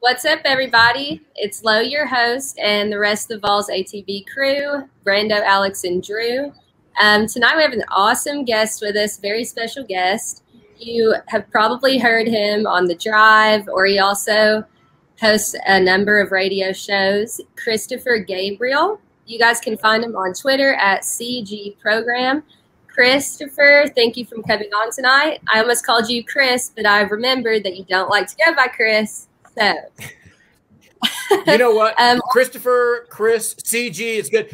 What's up, everybody? It's Lo, your host, and the rest of the Vols ATB crew, Brando, Alex, and Drew. Tonight we have an awesome guest with us, very special guest. You have probably heard him on The Drive, or he also hosts a number of radio shows, Christopher Gabriel. You guys can find him on Twitter at CG Program. Christopher, thank you for coming on tonight. I almost called you Chris, but I remembered that you don't like to go by Chris. So, you know what, Christopher, Chris, CG, it's good.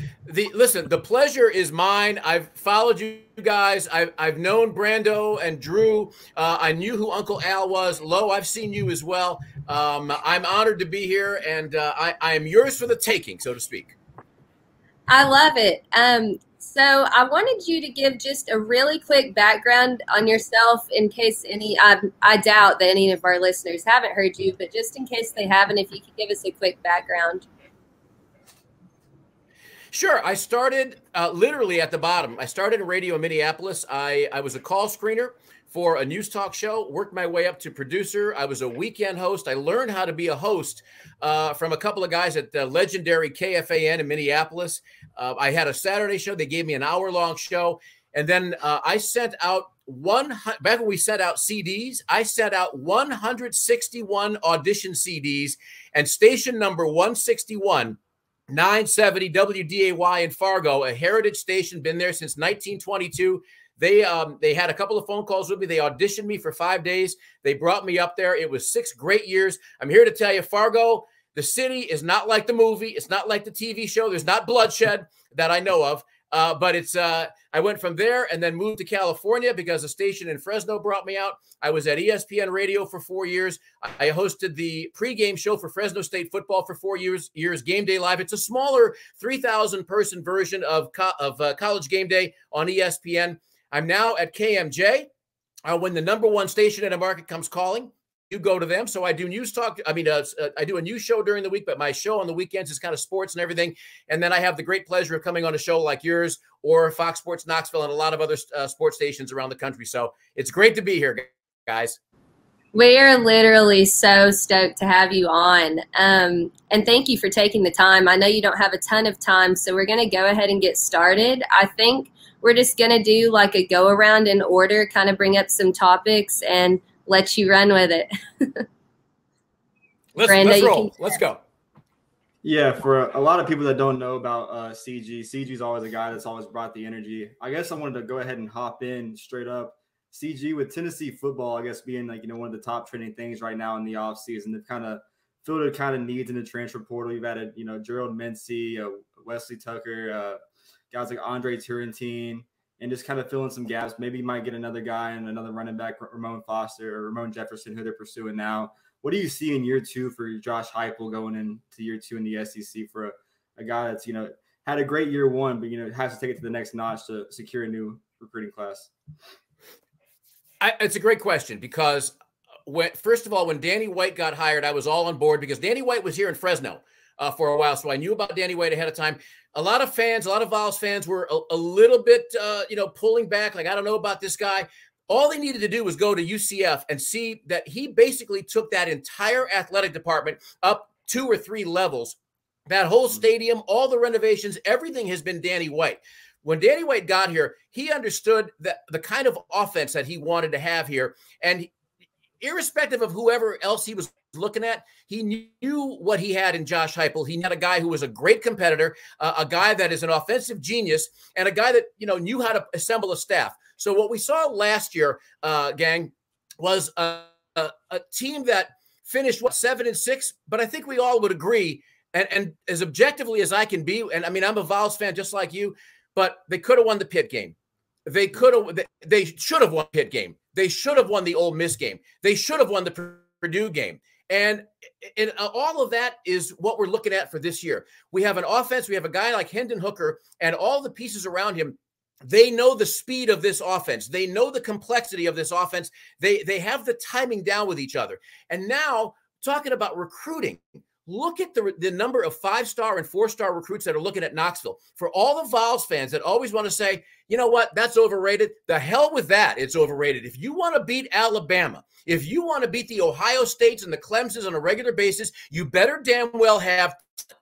Listen, the pleasure is mine. I've followed you guys. I've known Brando and Drew. I knew who Uncle Al was. Lo, I've seen you as well. I'm honored to be here, and I am yours for the taking, so to speak. I love it. So I wanted you to give just a really quick background on yourself in case I doubt that any of our listeners haven't heard you, but just in case they haven't, if you could give us a quick background. Sure. I started literally at the bottom. I started in radio in Minneapolis. I was a call screener for a news talk show, worked my way up to producer. I was a weekend host. I learned how to be a host from a couple of guys at the legendary KFAN in Minneapolis. I had a Saturday show. They gave me an hour-long show. And then I sent out back when we sent out CDs, I sent out 161 audition CDs, and station number 161, 970 WDAY in Fargo, a heritage station, been there since 1922. They had a couple of phone calls with me. They auditioned me for 5 days. They brought me up there. It was 6 great years. I'm here to tell you, Fargo, the city is not like the movie. It's not like the TV show. There's not bloodshed that I know of. But it's I went from there and then moved to California because a station in Fresno brought me out. I was at ESPN Radio for 4 years. I hosted the pregame show for Fresno State football for 4 years, Game Day Live. It's a smaller 3,000-person version of College Game Day on ESPN. I'm now at KMJ. When the #1 station in a market comes calling, you go to them. So I do news talk. I mean, I do a news show during the week, but my show on the weekends is kind of sports and everything. And then I have the great pleasure of coming on a show like yours or Fox Sports Knoxville and a lot of other sports stations around the country. So it's great to be here, guys. We are literally so stoked to have you on. And thank you for taking the time. I know you don't have a ton of time, so we're going to go ahead and get started. I think we're just going to do like a go around in order, kind of bring up some topics and let you run with it. Let's roll. Let's go. Yeah, for a lot of people that don't know about CG is always a guy that's always brought the energy. I guess I wanted to go ahead and hop in straight up. CG with Tennessee football, I guess being like, one of the top trending things right now in the offseason. They've kind of filled kind of needs in the transfer portal. You've added, Gerald Mincey, Wesley Tucker, guys like Andre Turrentine, and just kind of filling some gaps. Maybe you might get another guy and another running back, Ramon Foster or Ramon Jefferson, who they're pursuing now. What do you see in year 2 for Josh Heupel going into year 2 in the SEC for a guy that's, had a great year 1, but, has to take it to the next notch to secure a new recruiting class? It's a great question because first of all, when Danny White got hired, I was all on board because Danny White was here in Fresno for a while. So I knew about Danny White ahead of time. A lot of Vols fans were a little bit, pulling back. Like, I don't know about this guy. All they needed to do was go to UCF and see that he basically took that entire athletic department up 2 or 3 levels. That whole stadium, all the renovations, everything has been Danny White. When Danny White got here, he understood that the kind of offense that he wanted to have here. And irrespective of whoever else he was looking at, he knew what he had in Josh Heupel. He had a guy who was a great competitor, a guy that is an offensive genius, and a guy that, knew how to assemble a staff. So what we saw last year, gang, was a team that finished, 7-6, but I think we all would agree, and as objectively as I can be, and I mean, I'm a Vols fan just like you, but they could have won the Pitt game. They should have won the Pitt game. They should have won the Ole Miss game. They should have won the Purdue game. And all of that is what we're looking at for this year. We have an offense. We have a guy like Hendon Hooker and all the pieces around him. They know the speed of this offense. They know the complexity of this offense. They have the timing down with each other. And now, talking about recruiting, Look at the number of 5-star and 4-star recruits that are looking at Knoxville. For all the Vols fans that always want to say, you know what, that's overrated. The hell with that. It's overrated. If you want to beat Alabama, if you want to beat the Ohio States and the Clemsons on a regular basis, you better damn well have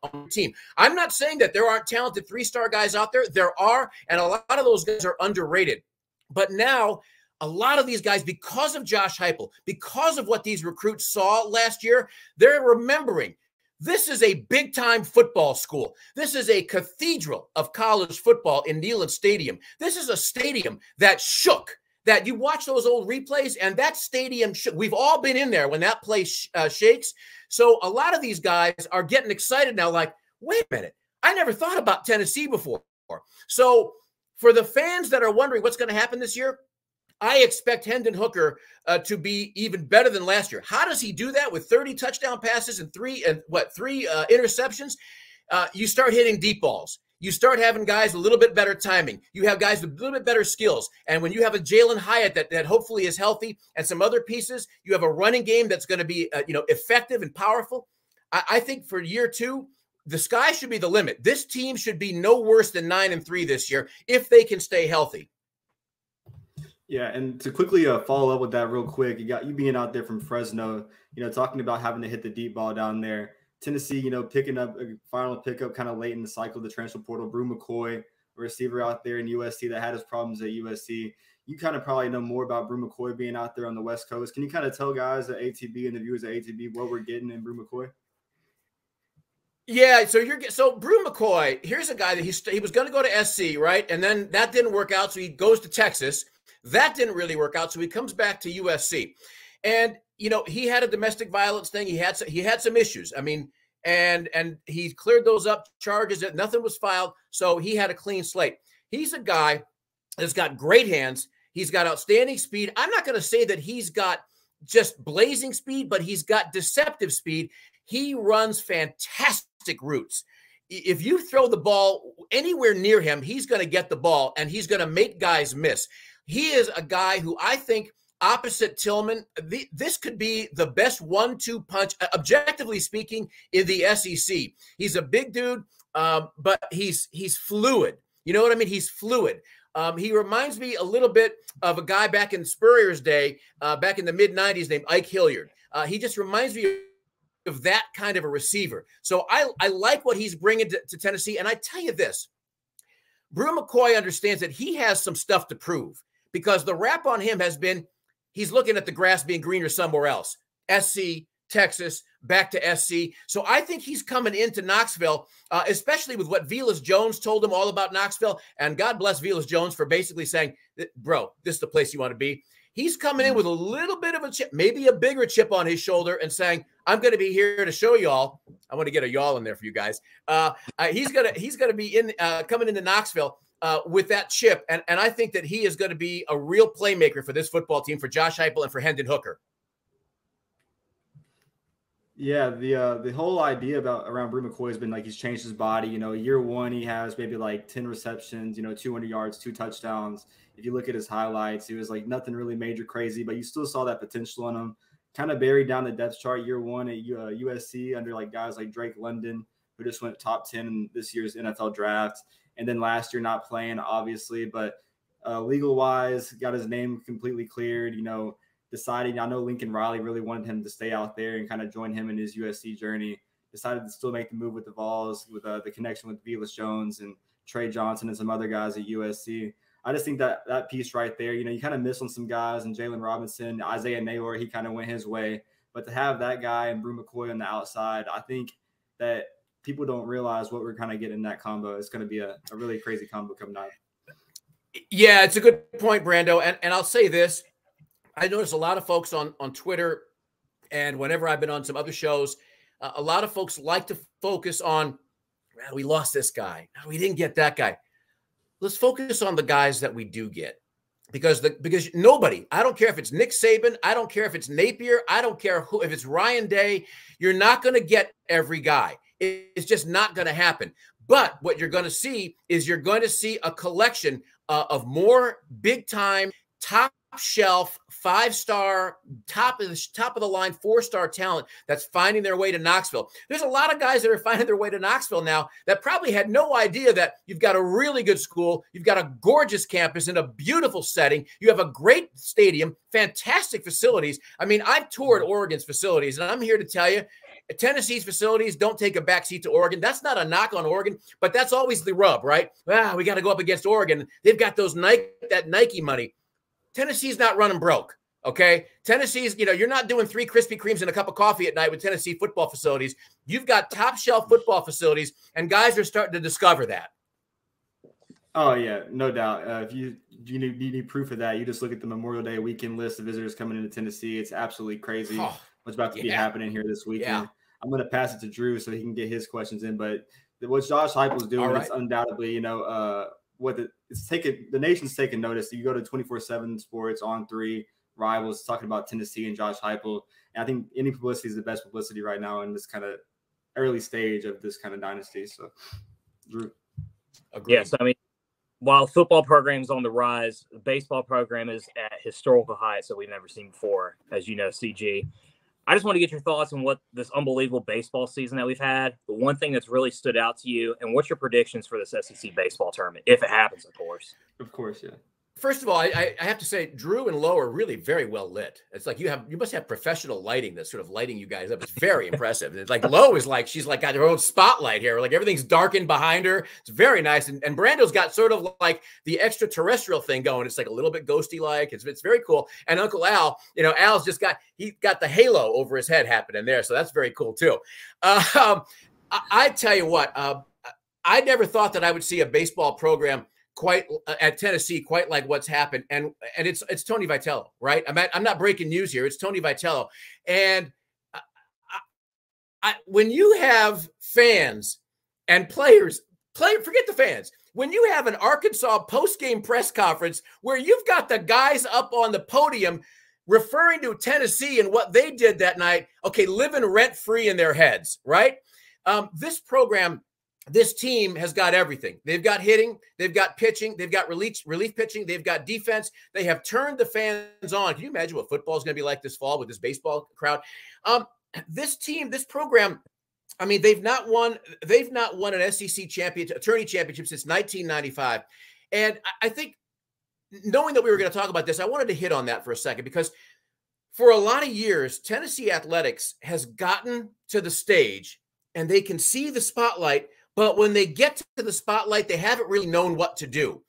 on your team. I'm not saying that there aren't talented 3-star guys out there. There are, and a lot of those guys are underrated. But now, a lot of these guys, because of Josh Heupel, because of what these recruits saw last year, they're remembering this is a big-time football school. This is a cathedral of college football in Neyland Stadium. This is a stadium that shook, that you watch those old replays, and that stadium shook. We've all been in there when that place shakes. So a lot of these guys are getting excited now, like, wait a minute, I never thought about Tennessee before. So for the fans that are wondering what's going to happen this year, I expect Hendon Hooker to be even better than last year. How does he do that with 30 touchdown passes and three interceptions? You start hitting deep balls. You start having guys a little bit better timing. You have guys with a little bit better skills. And when you have a Jalen Hyatt that hopefully is healthy and some other pieces, you have a running game that's going to be effective and powerful. I think for year 2, the sky should be the limit. This team should be no worse than 9-3 this year if they can stay healthy. Yeah, and to quickly follow up with that real quick, you being out there from Fresno, talking about having to hit the deep ball down there. Tennessee, picking up a final pickup kind of late in the cycle of the transfer portal. Brew McCoy, a receiver out there in USC that had his problems at USC. You kind of probably know more about Brew McCoy being out there on the West Coast. Can you kind of tell guys at ATB and the viewers at ATB what we're getting in Brew McCoy? Yeah, so Brew McCoy, here's a guy that he was going to go to SC, right? And then that didn't work out, so he goes to Texas. That didn't really work out, so he comes back to USC. And, he had a domestic violence thing. He had some issues. I mean, and he cleared those up, charges that nothing was filed, so he had a clean slate. He's a guy that's got great hands. He's got outstanding speed. I'm not going to say that he's got just blazing speed, but he's got deceptive speed. He runs fantastic routes. If you throw the ball anywhere near him, he's going to get the ball, and he's going to make guys miss. He is a guy who I think, opposite Tillman, this could be the best 1-2 punch, objectively speaking, in the SEC. He's a big dude, but he's fluid. You know what I mean? He's fluid. He reminds me a little bit of a guy back in Spurrier's day, back in the mid-'90s, named Ike Hilliard. He just reminds me of that kind of a receiver. So I like what he's bringing to Tennessee. And I tell you this, Brew McCoy understands that he has some stuff to prove, because the rap on him has been he's looking at the grass being greener somewhere else. SC, Texas, back to SC. So I think he's coming into Knoxville, especially with what Velas Jones told him all about Knoxville. And God bless Velas Jones for basically saying, bro, this is the place you want to be. He's coming in with a little bit of a chip, maybe a bigger chip on his shoulder, and saying, I'm going to be here to show y'all. I want to get a y'all in there for you guys. He's gonna be coming into Knoxville with that chip. And I think that he is going to be a real playmaker for this football team, for Josh Heupel and for Hendon Hooker. Yeah, the whole idea around Brew McCoy has been like he's changed his body. Year 1, he has maybe like 10 receptions, 200 yards, 2 touchdowns. If you look at his highlights, he was like nothing really major crazy, but you still saw that potential in him. Kind of buried down the depth chart year 1 at USC under like guys like Drake London, who just went top 10 in this year's NFL draft. And then last year not playing, obviously, but legal-wise, got his name completely cleared, deciding, I know Lincoln Riley really wanted him to stay out there and kind of join him in his USC journey, decided to still make the move with the Vols, with the connection with Velas Jones and Trey Johnson and some other guys at USC. I just think that piece right there, you kind of miss on some guys, and Jalen Robinson, Isaiah Naylor, he kind of went his way. But to have that guy and Brew McCoy on the outside, I think that people don't realize what we're kind of getting in that combo. It's going to be a really crazy combo coming out. Yeah, it's a good point, Brando. And I'll say this. I notice a lot of folks on Twitter, and whenever I've been on some other shows, a lot of folks like to focus on, well, we lost this guy. No, we didn't get that guy. Let's focus on the guys that we do get. Because nobody, I don't care if it's Nick Saban, I don't care if it's Napier, I don't care if it's Ryan Day, you're not going to get every guy. It's just not going to happen. But what you're going to see is you're going to see a collection of more big-time, top shelf, 5-star, top of the line, 4-star talent that's finding their way to Knoxville. There's a lot of guys that are finding their way to Knoxville now that probably had no idea that you've got a really good school, you've got a gorgeous campus in a beautiful setting, you have a great stadium, fantastic facilities. I mean, I've toured Oregon's facilities, and I'm here to tell you, Tennessee's facilities don't take a backseat to Oregon. That's not a knock on Oregon, but that's always the rub, right? We got to go up against Oregon. They've got that Nike money. Tennessee's not running broke, okay? Tennessee's, you're not doing 3 Krispy Kremes and a cup of coffee at night with Tennessee football facilities. You've got top shelf football facilities, and guys are starting to discover that. Oh, yeah, no doubt. If you need proof of that, you just look at the Memorial Day weekend list of visitors coming into Tennessee. It's absolutely crazy what's about to be happening here this weekend. I'm going to pass it to Drew so he can get his questions in. But what Josh Heupel's doing is undoubtedly, the nation's taking notice. You go to 24/7 Sports, On 3, Rivals, talking about Tennessee and Josh Heupel. And I think any publicity is the best publicity right now in this kind of early stage of this kind of dynasty. So, Drew. Agreed. Yes, I mean, while football program's on the rise, the baseball program is at historical heights that we've never seen before, as you know, CG. I just want to get your thoughts on what this unbelievable baseball season that we've had, the one thing that's really stood out to you, and what's your predictions for this SEC baseball tournament, if it happens, of course. Of course, yeah. First of all, I have to say, Drew and Lo are really very well lit. It's like you must have professional lighting that's sort of lighting you guys up. It's very impressive. It's like Lo is like, she's like got her own spotlight here. Like everything's darkened behind her. It's very nice. And Brando's got sort of like the extraterrestrial thing going. It's like a little bit ghosty like. It's very cool. And Uncle Al, Al's just got the halo over his head happening there. So that's very cool too. I tell you what, I never thought that I would see a baseball program quite at Tennessee, quite like what's happened. And it's Tony Vitello, right? I'm not breaking news here. It's Tony Vitello. And when you have fans and players, forget the fans. When you have an Arkansas post-game press conference where you've got the guys up on the podium referring to Tennessee and what they did that night, okay, living rent-free in their heads, right? This program, this team has got everything. They've got hitting, they've got pitching, they've got relief pitching, they've got defense. They have turned the fans on. Can you imagine what football is going to be like this fall with this baseball crowd? This team, this program, I mean, they've not won an SEC tourney championship since 1995. And I think, knowing that we were going to talk about this, I wanted to hit on that for a second, because for a lot of years, Tennessee athletics has gotten to the stage and they can see the spotlight, but when they get to the spotlight, they haven't really known what to do.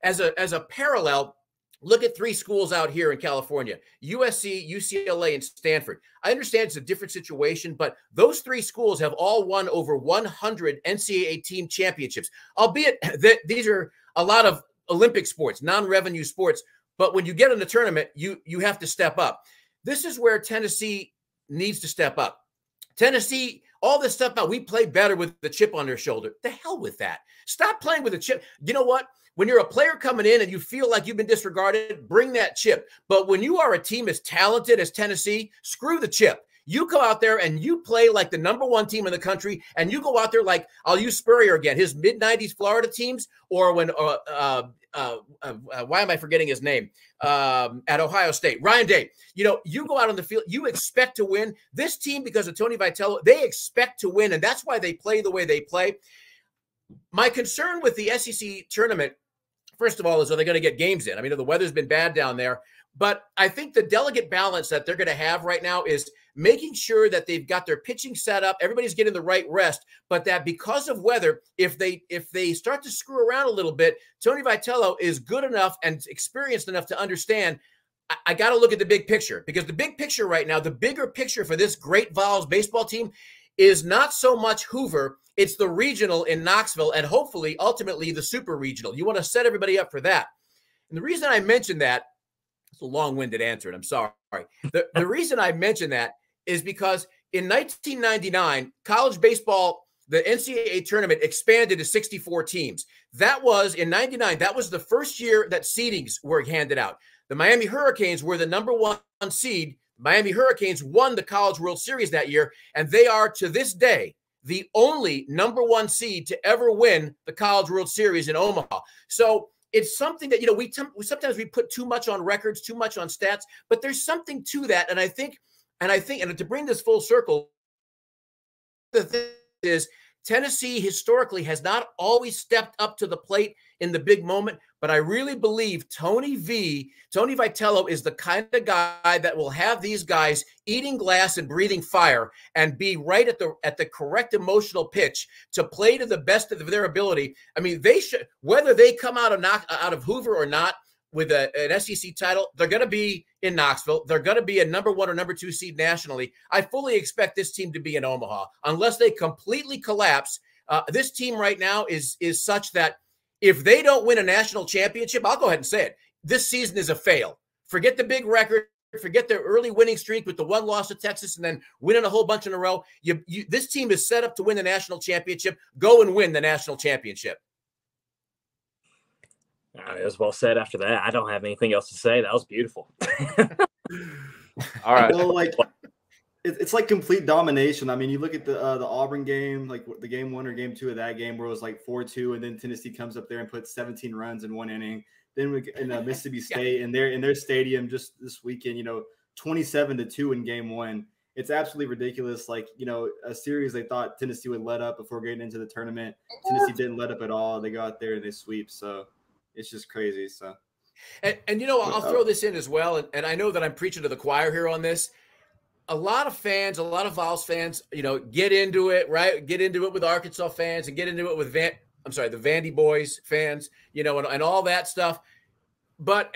As a parallel, look at 3 schools out here in California: USC, UCLA, and Stanford. I understand it's a different situation, but those 3 schools have all won over 100 NCAA team championships, albeit that these are a lot of Olympic sports, non-revenue sports. But when you get in the tournament, you have to step up. This is where Tennessee needs to step up. Tennessee, all this stuff about we play better with the chip on their shoulder. The hell with that. Stop playing with a chip. You know what? When you're a player coming in and you feel like you've been disregarded, bring that chip. But when you are a team as talented as Tennessee, screw the chip. You go out there and you play like the #1 team in the country, and you go out there like, I'll use Spurrier again, his mid-90s Florida teams, or when why am I forgetting his name? At Ohio State, Ryan Day. You go out on the field, you expect to win. This team, because of Tony Vitello, they expect to win, and that's why they play the way they play. My concern with the SEC tournament, first of all, is, are they going to get games in? I mean, the weather's been bad down there, but I think the delicate balance that they're going to have right now is making sure that they've got their pitching set up, everybody's getting the right rest, but that because of weather, if they start to screw around a little bit, Tony Vitello is good enough and experienced enough to understand, I got to look at the big picture, because the big picture right now, the bigger picture for this great Vols baseball team is not so much Hoover, it's the regional in Knoxville, and hopefully, ultimately, the super regional. You want to set everybody up for that. And the reason I mentioned that, it's a long-winded answer, and I'm sorry. The reason I mentioned that is because in 1999, college baseball, the NCAA tournament expanded to 64 teams. That was, in 99, that was the first year that seedings were handed out. The Miami Hurricanes were the #1 seed. Miami Hurricanes won the College World Series that year, and they are, to this day, the only #1 seed to ever win the College World Series in Omaha. So it's something that, you know, we sometimes we put too much on records, too much on stats, but there's something to that. And I think, and to bring this full circle, the thing is Tennessee historically has not always stepped up to the plate in the big moment, but I really believe Tony Vitello is the kind of guy that will have these guys eating glass and breathing fire and be right at the correct emotional pitch to play to the best of their ability. I mean, they should, whether they come out of Hoover or not with an SEC title, they're going to be in Knoxville. They're going to be a number 1 or number 2 seed nationally. I fully expect this team to be in Omaha unless they completely collapse. This team right now is such that if they don't win a national championship, I'll go ahead and say it, this season is a fail. Forget the big record. Forget their early winning streak with the 1 loss to Texas and then winning a whole bunch in a row. This team is set up to win the national championship. Go and win the national championship. It was well said after that. I don't have anything else to say. That was beautiful. All right. Well, like, it's like complete domination. I mean, you look at the Auburn game, like the game 1 or game 2 of that game where it was like 4-2, and then Tennessee comes up there and puts 17 runs in 1 inning. Then in Mississippi State in their stadium just this weekend, you know, 27-2 in game 1. It's absolutely ridiculous. Like, you know, a series they thought Tennessee would let up before getting into the tournament. Tennessee didn't let up at all. They go out there and they sweep. So it's just crazy. So, and you know, I'll throw this in as well. And I know that I'm preaching to the choir here on this. A lot of fans, a lot of Vols fans, you know, get into it, right? Get into it with Arkansas fans and get into it with the Vandy Boys fans, you know, and all that stuff. But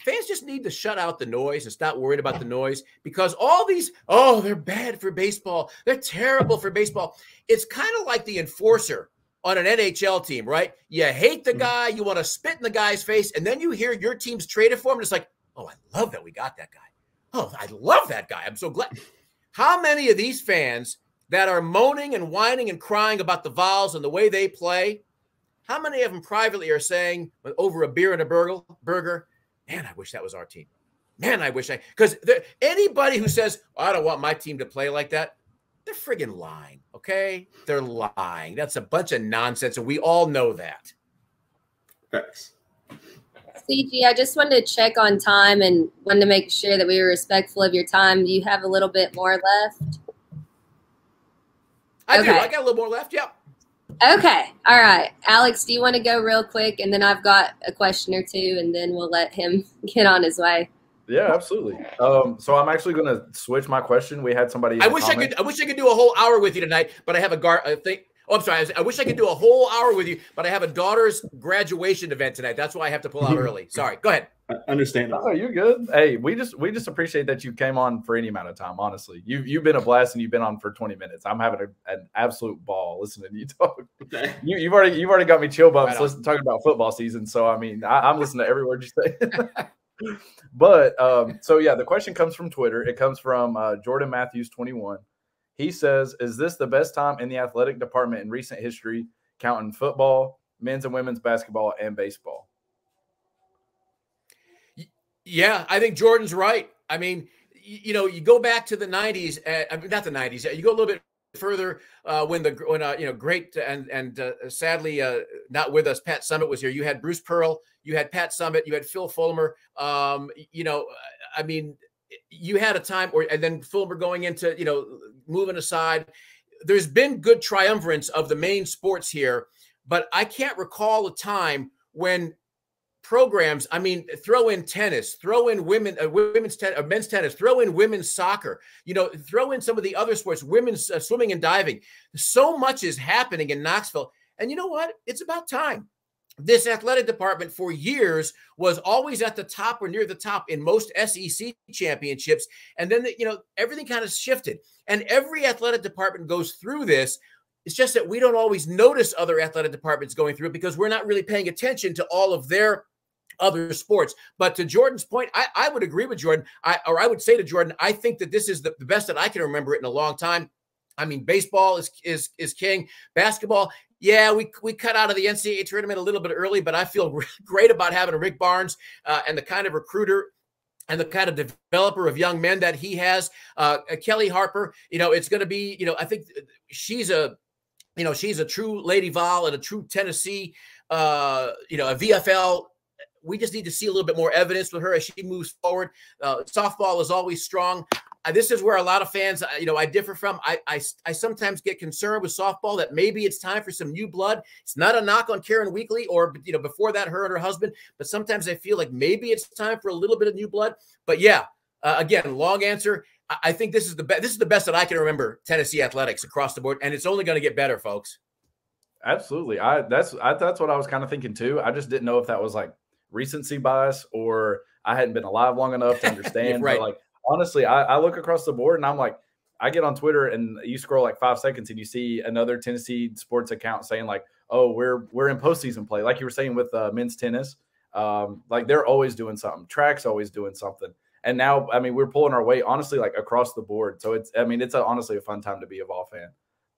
fans just need to shut out the noise and stop worrying about the noise, because all these, they're bad for baseball. They're terrible for baseball. It's kind of like the enforcer on an NHL team, right? You hate the guy, you want to spit in the guy's face, and then you hear your team's traded for him, and it's like, oh, I love that we got that guy. Oh, I love that guy. I'm so glad. How many of these fans that are moaning and whining and crying about the Vols and the way they play, how many of them privately are saying over a beer and a burger, man, I wish that was our team. Man, I wish because anybody who says, I don't want my team to play like that, they're friggin' lying, okay? They're lying. That's a bunch of nonsense, and we all know that. Thanks. CG, I just wanted to check on time and wanted to make sure that we were respectful of your time. Do you have a little bit more left? I do. I got a little more left, yep. Okay. All right. Alex, do you want to go real quick? And then I've got a question or two, and then we'll let him get on his way. Yeah, absolutely. So I'm actually going to switch my question. We had somebody. I wish I could do a whole hour with you tonight, but I have a thing. Oh, I'm sorry. I wish I could do a whole hour with you, but I have a daughter's graduation event tonight. That's why I have to pull out early. Sorry. Go ahead. Understandable. Oh, you're good. Hey, we just appreciate that you came on for any amount of time. Honestly, you've been a blast, and you've been on for 20 minutes. I'm having an absolute ball listening to you talk. Okay. You've already got me chill bumps talking about football season. So I mean, I'm listening to every word you say. But so yeah, the question comes from Twitter. It comes from Jordan Matthews 21. He says, "Is this the best time in the athletic department in recent history, counting football, men's and women's basketball, and baseball?" Yeah, I think Jordan's right. I mean, you know, you go back to the 90s, not the 90s. You go a little bit further when great and sadly not with us, Pat Summitt was here. You had Bruce Pearl, you had Pat Summitt, you had Phil Fulmer. You know, I mean, you had a time and then Fulmer going into, you know, moving aside. There's been good triumvirates of the main sports here, but I can't recall a time when programs, I mean, throw in tennis, throw in men's tennis, throw in women's soccer, you know, throw in some of the other sports, women's swimming and diving. So much is happening in Knoxville. And you know what? It's about time. This athletic department for years was always at the top or near the top in most SEC championships. And then, you know, everything kind of shifted. And every athletic department goes through this. It's just that we don't always notice other athletic departments going through it because we're not really paying attention to all of their other sports. But to Jordan's point, I would agree with Jordan. I would say to Jordan, I think that this is the best that I can remember it in a long time. I mean, baseball is king. Basketball, yeah, we cut out of the NCAA tournament a little bit early, but I feel great about having Rick Barnes and the kind of recruiter and the kind of developer of young men that he has. Kelly Harper, you know, it's going to be, you know, I think she's a true Lady Vol and a true Tennessee, you know, a VFL we just need to see a little bit more evidence with her as she moves forward. Softball is always strong. This is where a lot of fans, I differ from. I sometimes get concerned with softball that maybe it's time for some new blood. It's not a knock on Karen Weekly or, before that, her and her husband. But sometimes I feel like maybe it's time for a little bit of new blood. But yeah, again, long answer. I think this is the best. This is the best that I can remember Tennessee athletics across the board, and it's only going to get better, folks. Absolutely. That's what I was kind of thinking too. I just didn't know if that was like recency bias or I hadn't been alive long enough to understand. Right. But like, honestly, I look across the board and I'm like, I get on Twitter and you scroll like 5 seconds and you see another Tennessee sports account saying like, oh, we're in postseason play. Like you were saying with men's tennis, like they're always doing something. Track's always doing something. And now, I mean, we're pulling our weight, honestly, like across the board. So it's honestly a fun time to be a Vol fan.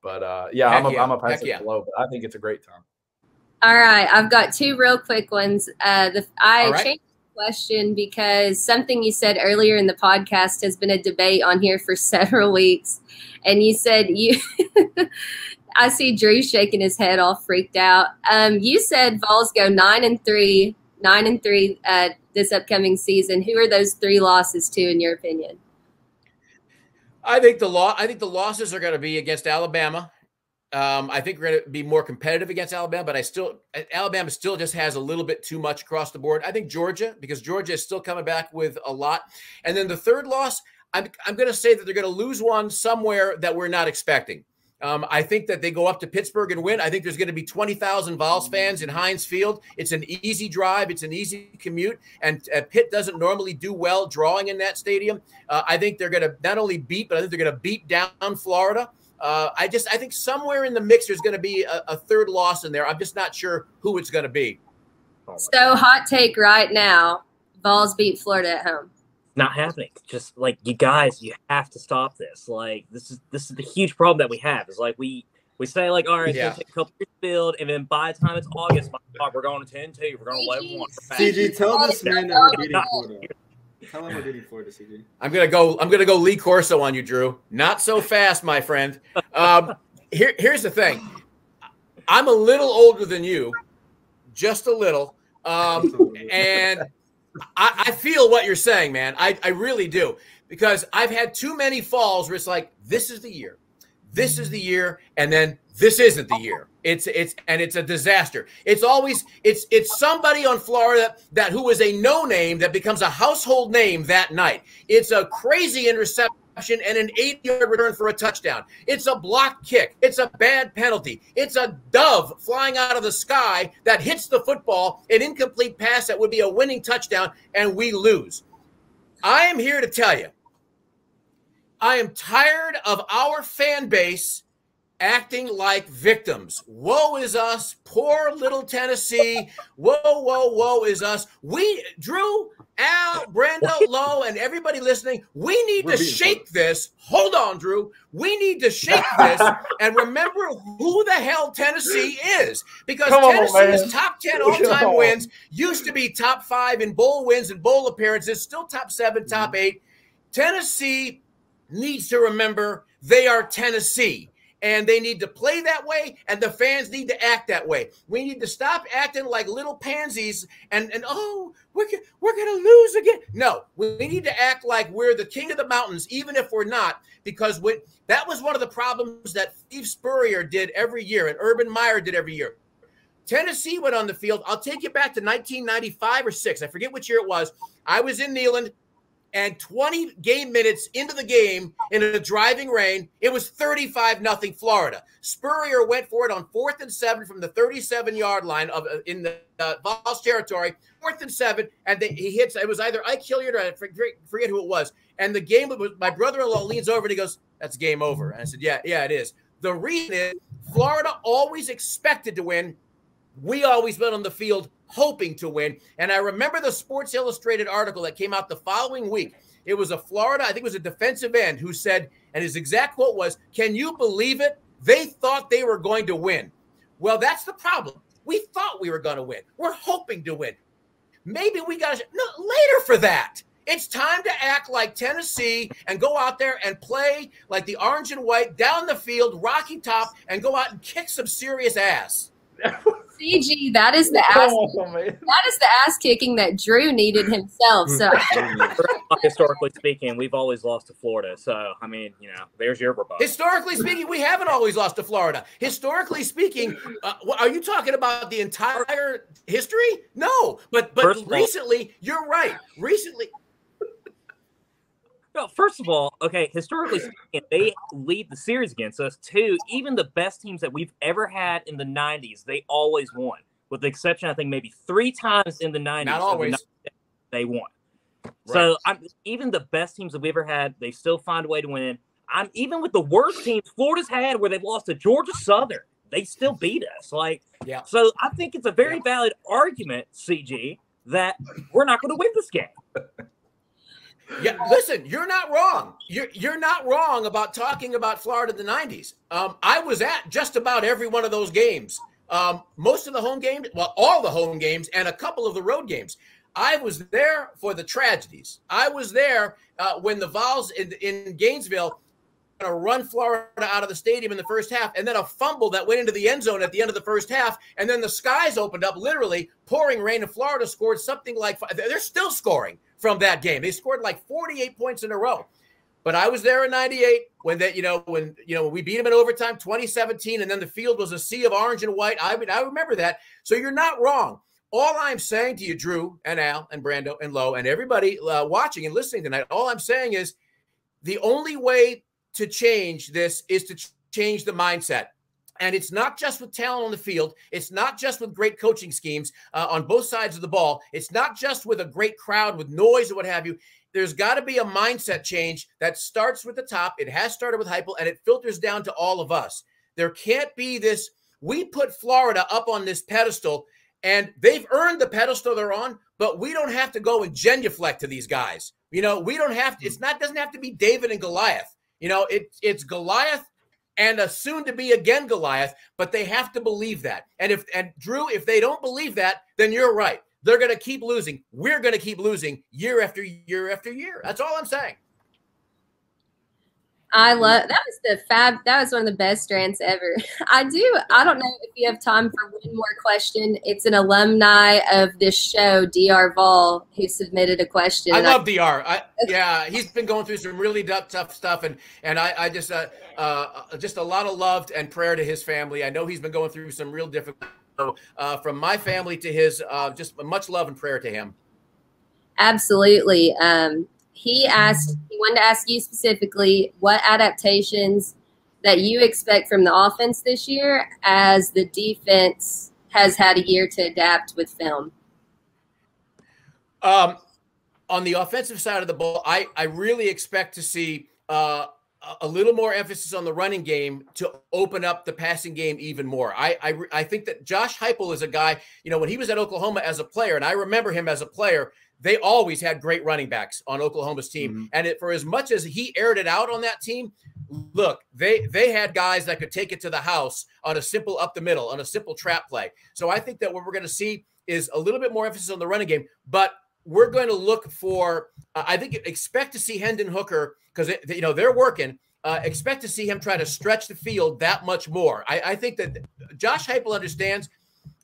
But yeah, I'm a passive below, but I think it's a great time. All right, I've got 2 real quick ones. I changed the question because something you said earlier in the podcast has been a debate on here for several weeks, and you said I see Drew shaking his head, all freaked out. You said Vols go 9-3 this upcoming season. Who are those 3 losses to, in your opinion? I think the losses are going to be against Alabama. I think we're going to be more competitive against Alabama, but Alabama still just has a little bit too much across the board. I think Georgia, because Georgia is still coming back with a lot. And then the third loss, I'm going to say that they're going to lose one somewhere that we're not expecting. I think that they go up to Pittsburgh and win. I think there's going to be 20,000 Vols fans in Heinz Field. It's an easy drive. It's an easy commute. And Pitt doesn't normally do well drawing in that stadium. I think they're going to not only beat, but I think they're going to beat down Florida. I think somewhere in the mix there's going to be a third loss in there. I'm just not sure who it's going to be. So hot take right now, Vols beat Florida at home. Not happening. Just like you guys, you have to stop this. Like this is the huge problem that we have. Is like we say like, all right, it's gonna take a couple years to build, and then by the time it's August, we're going to 10-2, we're going to 11-1. CG, tell this man that we're beating Florida. Tell him we're beating Florida, CG. I'm gonna go Lee Corso on you, Drew. Not so fast, my friend. Here's the thing. I'm a little older than you, just a little, and I feel what you're saying, man. I really do, because I've had too many falls where it's like, this is the year, and then this isn't the year. It's a disaster. It's always it's somebody on Florida who is a no name that becomes a household name that night. It's a crazy interception and an 8-yard return for a touchdown. It's a blocked kick. It's a bad penalty. It's a dove flying out of the sky that hits the football, an incomplete pass that would be a winning touchdown, and we lose. I am here to tell you, I am tired of our fan base acting like victims. Woe is us, poor little Tennessee. Woe is us. Drew, Al, Brando, Lowe, and everybody listening, we need to shake this. Hold on, Drew. We need to shake this and remember who the hell Tennessee is. Because Tennessee's top 10 all-time wins used to be top 5 in bowl wins and bowl appearances, still top 7, top 8. Tennessee needs to remember they are Tennessee. And they need to play that way, and the fans need to act that way. We need to stop acting like little pansies and oh, we're going to lose again. No, we need to act like we're the king of the mountains, even if we're not, because that was one of the problems that Steve Spurrier did every year and Urban Meyer did every year. Tennessee went on the field. I'll take you back to 1995 or 6. I forget which year it was. I was in Neyland. And 20 game minutes into the game in a driving rain, it was 35-0 Florida. Spurrier went for it on 4th and 7 from the 37-yard line in the Vols territory, 4th and 7, and he hits. It was either Ike Hilliard or I forget who it was. And the game was, my brother-in-law leans over and he goes, "That's game over." And I said, "Yeah, it is." The reason is Florida always expected to win. We always went on the field hoping to win. And I remember the Sports Illustrated article that came out the following week. It was a Florida, I think it was a defensive end who said, and his exact quote was, "Can you believe it? They thought they were going to win." Well, that's the problem. We thought we were going to win. We're hoping to win. Maybe we got to later for that. It's time to act like Tennessee and go out there and play like the orange and white down the field, Rocky Top, and go out and kick some serious ass. CG, that is the ass kicking that Drew needed himself. So historically speaking, we've always lost to Florida. So I mean, there's your rebuttal. Historically speaking, we haven't always lost to Florida. Historically speaking, are you talking about the entire history? No, but recently, you're right. Recently. Well, first of all, okay, historically speaking, they lead the series against us, too. Even the best teams that we've ever had in the 90s, they always won. With the exception, I think, maybe 3 times in the 90s. Not always. They won. Right. So even the best teams that we ever had, they still find a way to win. Even with the worst teams Florida's had where they've lost to Georgia Southern, they still beat us. So I think it's a very valid argument, CG, that we're not going to win this game. Yeah, listen, you're not wrong. You're not wrong about talking about Florida in the 90s. I was at just about every one of those games. Most of the home games, well, all the home games and a couple of the road games. I was there for the tragedies. I was there when the Vols in Gainesville run Florida out of the stadium in the first half, and then a fumble that went into the end zone at the end of the first half, and then the skies opened up, literally pouring rain, and Florida scored something like – they're still scoring from that game. They scored like 48 points in a row. But I was there in 98 when we beat them in overtime, 2017, and then the field was a sea of orange and white. I remember that. So you're not wrong. All I'm saying to you, Drew and Al and Brando and Lo and everybody watching and listening tonight, all I'm saying is the only way to change this is to change the mindset. And it's not just with talent on the field. It's not just with great coaching schemes on both sides of the ball. It's not just with a great crowd with noise or what have you. There's got to be a mindset change that starts with the top. It has started with Heupel, and it filters down to all of us. There can't be this. We put Florida up on this pedestal, and they've earned the pedestal they're on, but we don't have to go and genuflect to these guys. We don't have to. Doesn't have to be David and Goliath. It's Goliath and a soon-to-be again Goliath, but they have to believe that. And Drew, if they don't believe that, then you're right. They're going to keep losing. We're going to keep losing year after year after year. That's all I'm saying. I love that was one of the best rants ever. I don't know if you have time for one more question. It's an alumni of this show, DR Vol, who submitted a question. I love DR. Yeah, he's been going through some really tough stuff, and I just a lot of love and prayer to his family. I know he's been going through some real difficult. So from my family to his, just much love and prayer to him. Absolutely. He wanted to ask you specifically what adaptations that you expect from the offense this year as the defense has had a year to adapt with film. On the offensive side of the ball, I really expect to see a little more emphasis on the running game to open up the passing game even more. I think that Josh Heupel is a guy, when he was at Oklahoma as a player, and I remember him as a player, they always had great running backs on Oklahoma's team. Mm-hmm. And for as much as he aired it out on that team, look, they had guys that could take it to the house on a simple up the middle, on a simple trap play. So I think that what we're going to see is a little bit more emphasis on the running game, but we're going to look for, expect to see Hendon Hooker, because they're working, expect to see him try to stretch the field that much more. I think that Josh Heupel understands.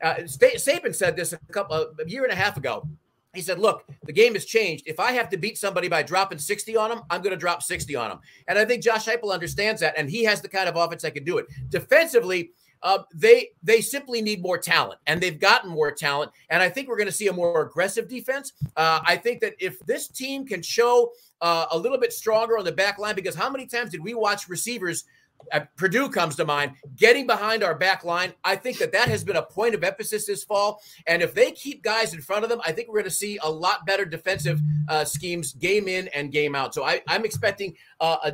Saban said this a year and a half ago. He said, look, the game has changed. If I have to beat somebody by dropping 60 on them, I'm going to drop 60 on them. And I think Josh Heupel understands that, and he has the kind of offense that can do it. Defensively, they simply need more talent, and they've gotten more talent. And I think we're going to see a more aggressive defense. I think that if this team can show a little bit stronger on the back line, because how many times did we watch receivers, Purdue comes to mind, getting behind our back line? I think that has been a point of emphasis this fall. And if they keep guys in front of them, I think we're going to see a lot better defensive schemes game in and game out. So I'm expecting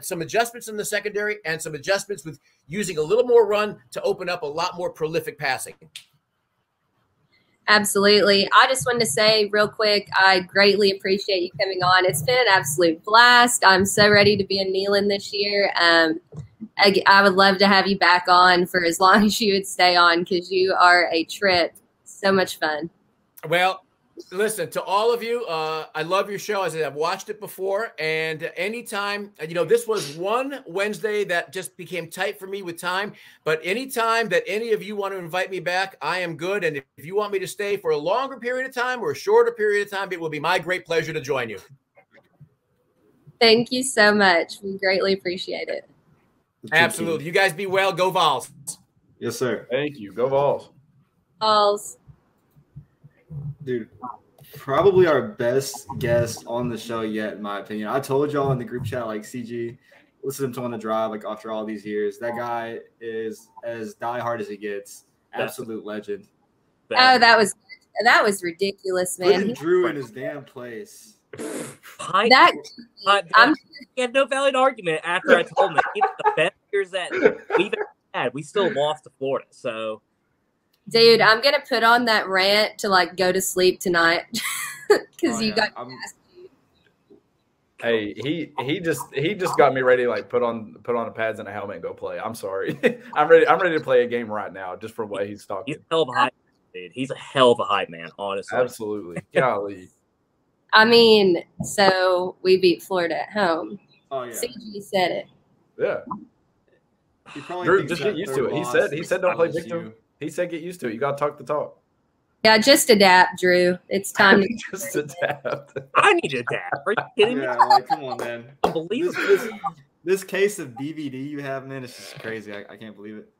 some adjustments in the secondary and some adjustments with using a little more run to open up a lot more prolific passing. Absolutely. I just wanted to say real quick, I greatly appreciate you coming on. It's been an absolute blast. I'm so ready to be in Neyland this year. I would love to have you back on for as long as you would stay on, because you are a trip. So much fun. Well, Listen, to all of you, I love your show. As I've watched it before, and anytime, this was one Wednesday that just became tight for me with time. But anytime that any of you want to invite me back, I am good. And if you want me to stay for a longer period of time or a shorter period of time, it will be my great pleasure to join you. Thank you so much. We greatly appreciate it. Absolutely. You guys be well. Go Vols. Yes, sir. Thank you. Go Vols. Vols. Dude, probably our best guest on the show yet, in my opinion. I told y'all in the group chat, like, CG, listen to him on the drive, like, after all these years. That guy is as diehard as he gets. Absolute legend. Oh, that was ridiculous, man. Putting Drew in his damn place. I had no valid argument after I told him that even the best years that we've ever had, we still lost to Florida. So, dude, I'm gonna put on that rant to like go to sleep tonight because Hey, he just got me ready to like put on the pads and a helmet and go play. I'm sorry. I'm ready to play a game right now just for what he's talking. He's a hell of a hype, dude. He's a hell of a hype man, honestly. Absolutely. Golly. I mean, so we beat Florida at home. Oh yeah. CG said it. Yeah. Drew, just get used to it. He said don't play victim. He said get used to it. You gotta talk the talk. Yeah, just adapt, Drew. It's time to just adapt. I need to adapt. Are you kidding me? Yeah, like, come on, man. Unbelievable. This case of DVD you have, man, it's just crazy. I can't believe it.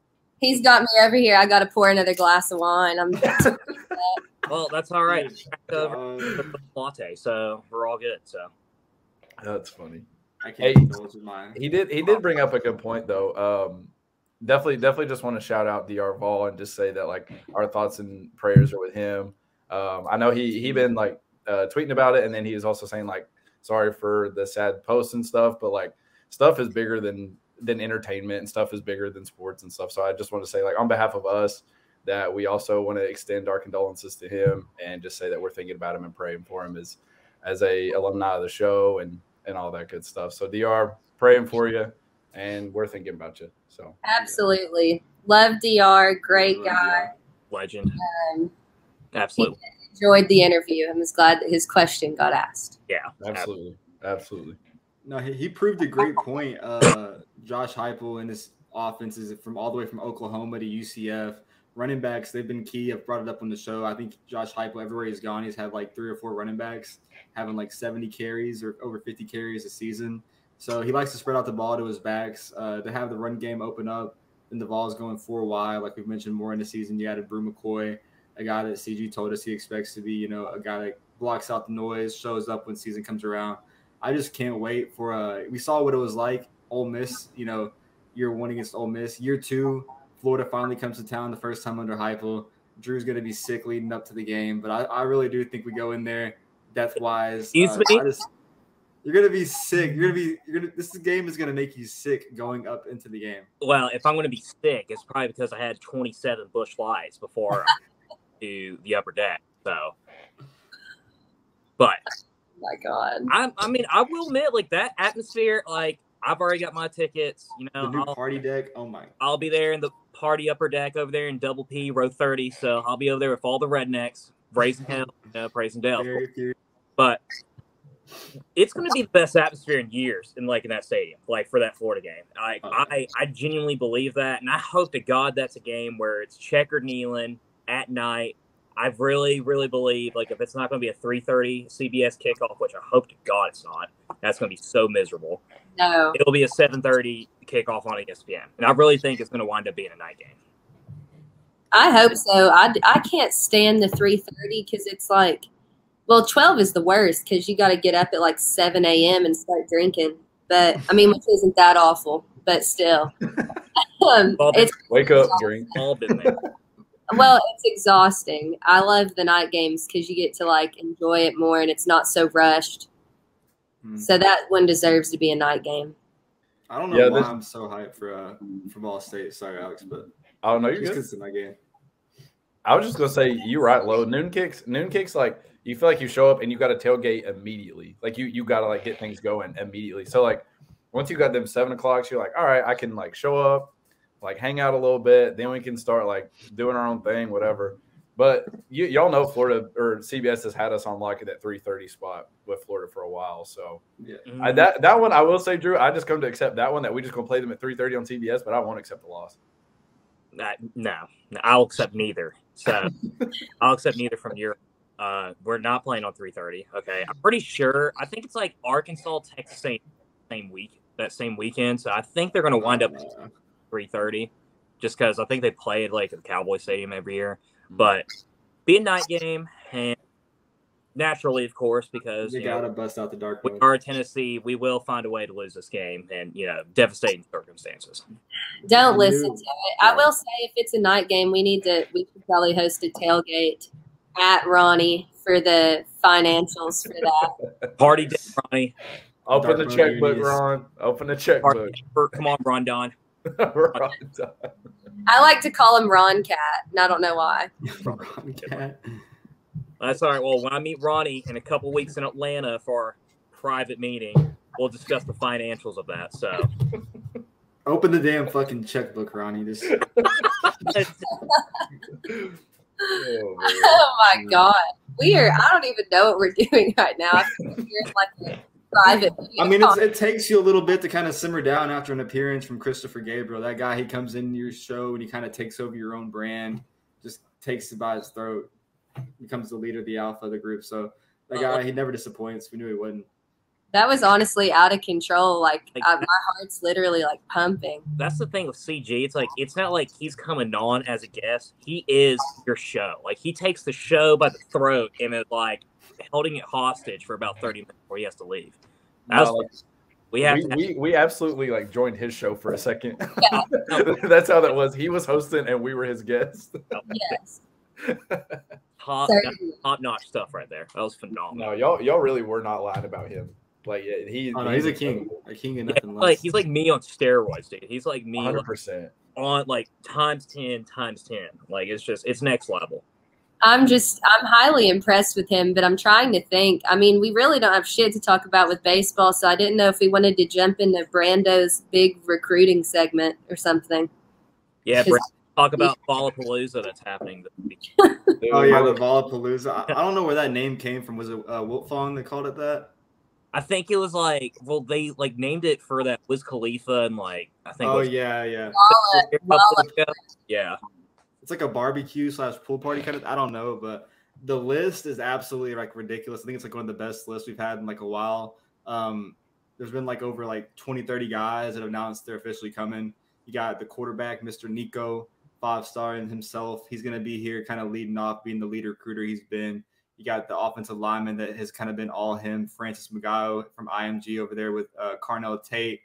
He's got me over here. I got to pour another glass of wine. Well, that's all right. The latte, so we're all good. So that's funny. I can't indulge in mine. He did bring up a good point though. Definitely just want to shout out DR Vol and just say that like our thoughts and prayers are with him. I know he been like tweeting about it, and then he was also saying like sorry for the sad posts and stuff, but like stuff is bigger than entertainment, and stuff is bigger than sports and stuff. So I just want to say like on behalf of us that we also want to extend our condolences to him and just say that we're thinking about him and praying for him as a alumni of the show and all that good stuff. So DR, praying for you, and we're thinking about you. So absolutely love DR, great guy, legend. Absolutely enjoyed the interview and was glad that his question got asked. Yeah, absolutely. No, he proved a great point. Josh Heupel and his offenses from all the way from Oklahoma to UCF. Running backs, they've been key. I've brought it up on the show. I think Josh Heupel, everywhere he's gone, he's had like 3 or 4 running backs having like 70 carries or over 50 carries a season. So he likes to spread out the ball to his backs, to have the run game open up. And the Vols going 4 wide, like we've mentioned more in the season. You added Brew McCoy, a guy that CG told us he expects to be, a guy that blocks out the noise, shows up when season comes around. I just can't wait for we saw what it was like. Ole Miss, year 1 against Ole Miss. Year 2, Florida finally comes to town the first time under Heupel. Drew's going to be sick leading up to the game, but I really do think we go in there depth-wise. You're going to be sick. This game is going to make you sick going up into the game. Well, if I'm going to be sick, it's probably because I had 27 Busch Lights before to the upper deck. So, but oh my God, I mean, I will admit, like that atmosphere, like I've already got my tickets. The new party deck. Oh my! I'll be there in the party upper deck over there in Double P, row 30. So I'll be over there with all the rednecks, raising hell, praising Dell. But it's going to be the best atmosphere in years in that stadium, like for that Florida game. I genuinely believe that, and I hope to God that's a game where it's checkered kneeling at night. I really, really believe if it's not going to be a 3:30 CBS kickoff, which I hope to God it's not, that's going to be so miserable. No, it'll be a 7:30 kickoff on ESPN, and I really think it's going to wind up being a night game. I hope so. I can't stand the 3:30 because it's 12 is the worst because you got to get up at 7 a.m. and start drinking. But I mean, which isn't that awful, but still, wake up, drink. All been there. Well, it's exhausting. I love the night games because you get to enjoy it more and it's not so rushed. So that one deserves to be a night game. I don't know why I'm so hyped for Ball State. Sorry, Alex, but oh no, you're good. It's a night game. I was just gonna say you're right, Lo. Noon kicks you feel like you show up and you got to tailgate immediately. You got to get things going immediately. So once you got them 7 o'clock, you're all right, I can show up, hang out a little bit. Then we can start doing our own thing, whatever. But y'all know Florida or CBS has had us on lock at that 3:30 spot with Florida for a while. So Yeah. That one I will say, Drew, I just come to accept that one, that we just gonna play them at 3:30 on CBS, but I won't accept the loss. No, I'll accept neither. So I'll accept neither from your. We're not playing on 3:30. Okay, I'm pretty sure. I think it's like Arkansas, Texas, same week, that same weekend. So I think they're going to wind up 3:30, just because I think they play at like the Cowboy Stadium every year. But be a night game, and naturally, of course, because you gotta bust out the dark we mode. are Tennessee, we will find a way to lose this game, and devastating circumstances. Don't listen to it. I will say, if it's a night game, we should probably host a tailgate at Ronnie for the financials for that. Party day, Ronnie. Open the checkbook, Ron. Open the checkbook. Come on, Rondon. Rondon. I like to call him Ron Cat, and I don't know why. Ron Cat. That's all right. Well, when I meet Ronnie in a couple weeks in Atlanta for our private meeting, we'll discuss the financials of that. So, open the damn fucking checkbook, Ronnie. Just. Oh my God. I don't even know what we're doing right now. I feel like we're in like a private meeting. I mean, it takes you a little bit to kind of simmer down after an appearance from Christopher Gabriel. That guy, he comes into your show and he kind of takes over your own brand, just takes it by his throat, becomes the leader, the alpha of the group. So that guy, he never disappoints. We knew he wouldn't. That was honestly out of control. Like my heart's literally like pumping. That's the thing with CG. It's like, it's not like he's coming on as a guest. He is your show. Like, he takes the show by the throat and is like holding it hostage for about 30 minutes before he has to leave. We absolutely like joined his show for a second. Yeah. That's how that was. He was hosting and we were his guests. Yes. Top-notch stuff right there. That was phenomenal. No, y'all really were not lying about him. Like he's a king, and nothing less. Like, he's like me on steroids, dude. He's like me, 100%. Like, on like times 10. Like, it's next level. I'm highly impressed with him, but I'm trying to think. I mean, we really don't have shit to talk about with baseball, so I didn't know if we wanted to jump into Brando's big recruiting segment or something. Yeah, talk about Vollapalooza that's happening this week. Oh yeah, the Vollapalooza. I don't know where that name came from. Was it Wiltfong that called it that? I think it was like, well, they like named it for that Wiz Khalifa and like, I think. Oh yeah. Yeah. It's like a barbecue / pool party kind of. I don't know, but the list is absolutely like ridiculous. I think it's like one of the best lists we've had in like a while. There's been like over like 20, 30 guys that have announced they're officially coming. You got the quarterback, Mr. Nico, 5-star in himself. He's going to be here kind of leading off, being the lead recruiter he's been. You got the offensive lineman that has kind of been all him, Francis Magayo from IMG over there with Carnell Tate.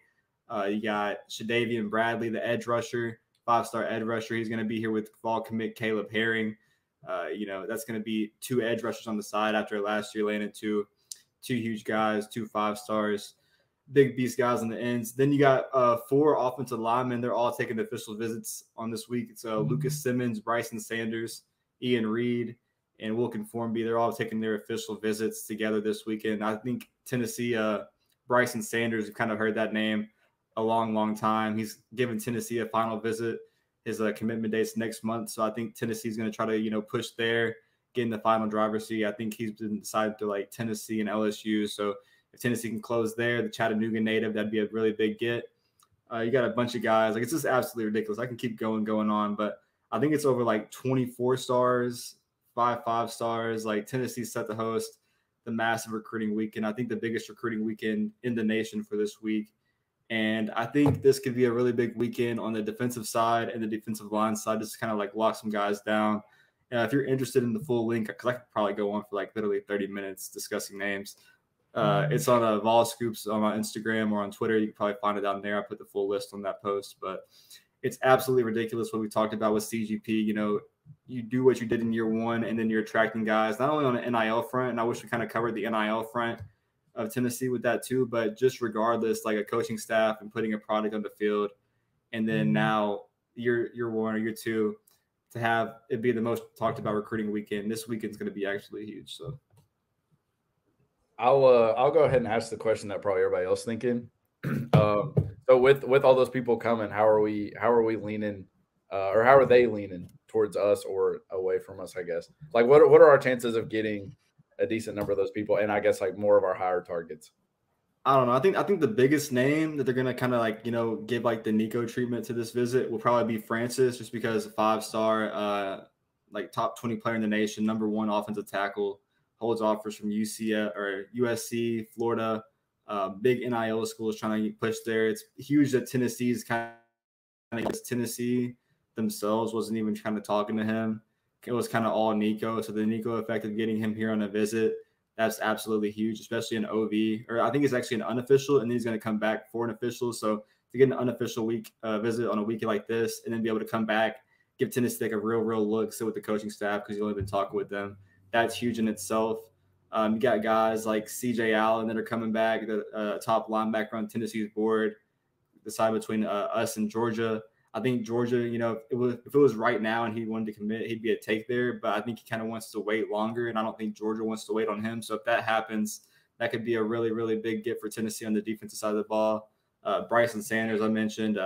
You got Shadavian Bradley, the edge rusher, 5-star edge rusher. He's going to be here with Vol commit Caleb Herring. That's going to be 2 edge rushers on the side after last year landed two huge guys, 2 5-stars, big beast guys on the ends. Then you got 4 offensive linemen. They're all taking official visits on this week. It's Lucas Simmons, Bryson Sanders, Ian Reed, and Wilkin Formby. They're all taking their official visits together this weekend. I think Tennessee, Bryson Sanders, you've kind of heard that name a long time. He's given Tennessee a final visit. His commitment date's next month. So I think Tennessee's going to try to, push there, get in the final driver's seat. I think he's been decided to like Tennessee and LSU. So if Tennessee can close there, the Chattanooga native, that'd be a really big get. You got a bunch of guys. Like, it's just absolutely ridiculous. I can keep going on, but I think it's over like 24 stars, 5 stars. Like, Tennessee's set to host the massive recruiting weekend. I think the biggest recruiting weekend in the nation for this week. And I think this could be a really big weekend on the defensive side and the defensive line side, just to kind of like lock some guys down. If you're interested in the full link, because I could probably go on for like literally 30 minutes discussing names. It's on Vol Scoops on my Instagram or on Twitter. You can probably find it down there. I put the full list on that post, but it's absolutely ridiculous what we talked about with CGP. You do what you did in year 1, and then you're attracting guys, not only on the NIL front, and I wish we kind of covered the NIL front of Tennessee with that too, but just regardless, like a coaching staff and putting a product on the field. And then now year 1 or year 2 to have it be the most talked about recruiting weekend. This weekend's going to be actually huge. So I'll go ahead and ask the question that probably everybody else thinking. So with all those people coming, how are we leaning or how are they leaning towards us or away from us, I guess. Like, what are our chances of getting a decent number of those people, and I guess like more of our higher targets? I don't know. I think the biggest name that they're gonna kind of like, give like the Nico treatment to this visit will probably be Francis, just because a 5-star, like top 20 player in the nation, #1 offensive tackle, holds offers from USC, Florida, big NIL schools trying to push there. It's huge that Tennessee's Tennessee themselves wasn't even kind of talking to him. It was kind of all Nico. So the Nico effect of getting him here on a visit, that's absolutely huge, especially an OV, or I think it's actually an unofficial, and then he's going to come back for an official. So to get an unofficial week visit on a weekend like this, and then be able to come back, give Tennessee like a real look, sit with the coaching staff because you've only been talking with them. That's huge in itself. You got guys like CJ Allen that are coming back, the top linebacker on Tennessee's board, decide between us and Georgia. I think Georgia, if it was right now and he wanted to commit, he'd be a take there. But I think he kind of wants to wait longer, and I don't think Georgia wants to wait on him. So if that happens, that could be a really big get for Tennessee on the defensive side of the ball. Bryson Sanders, I mentioned,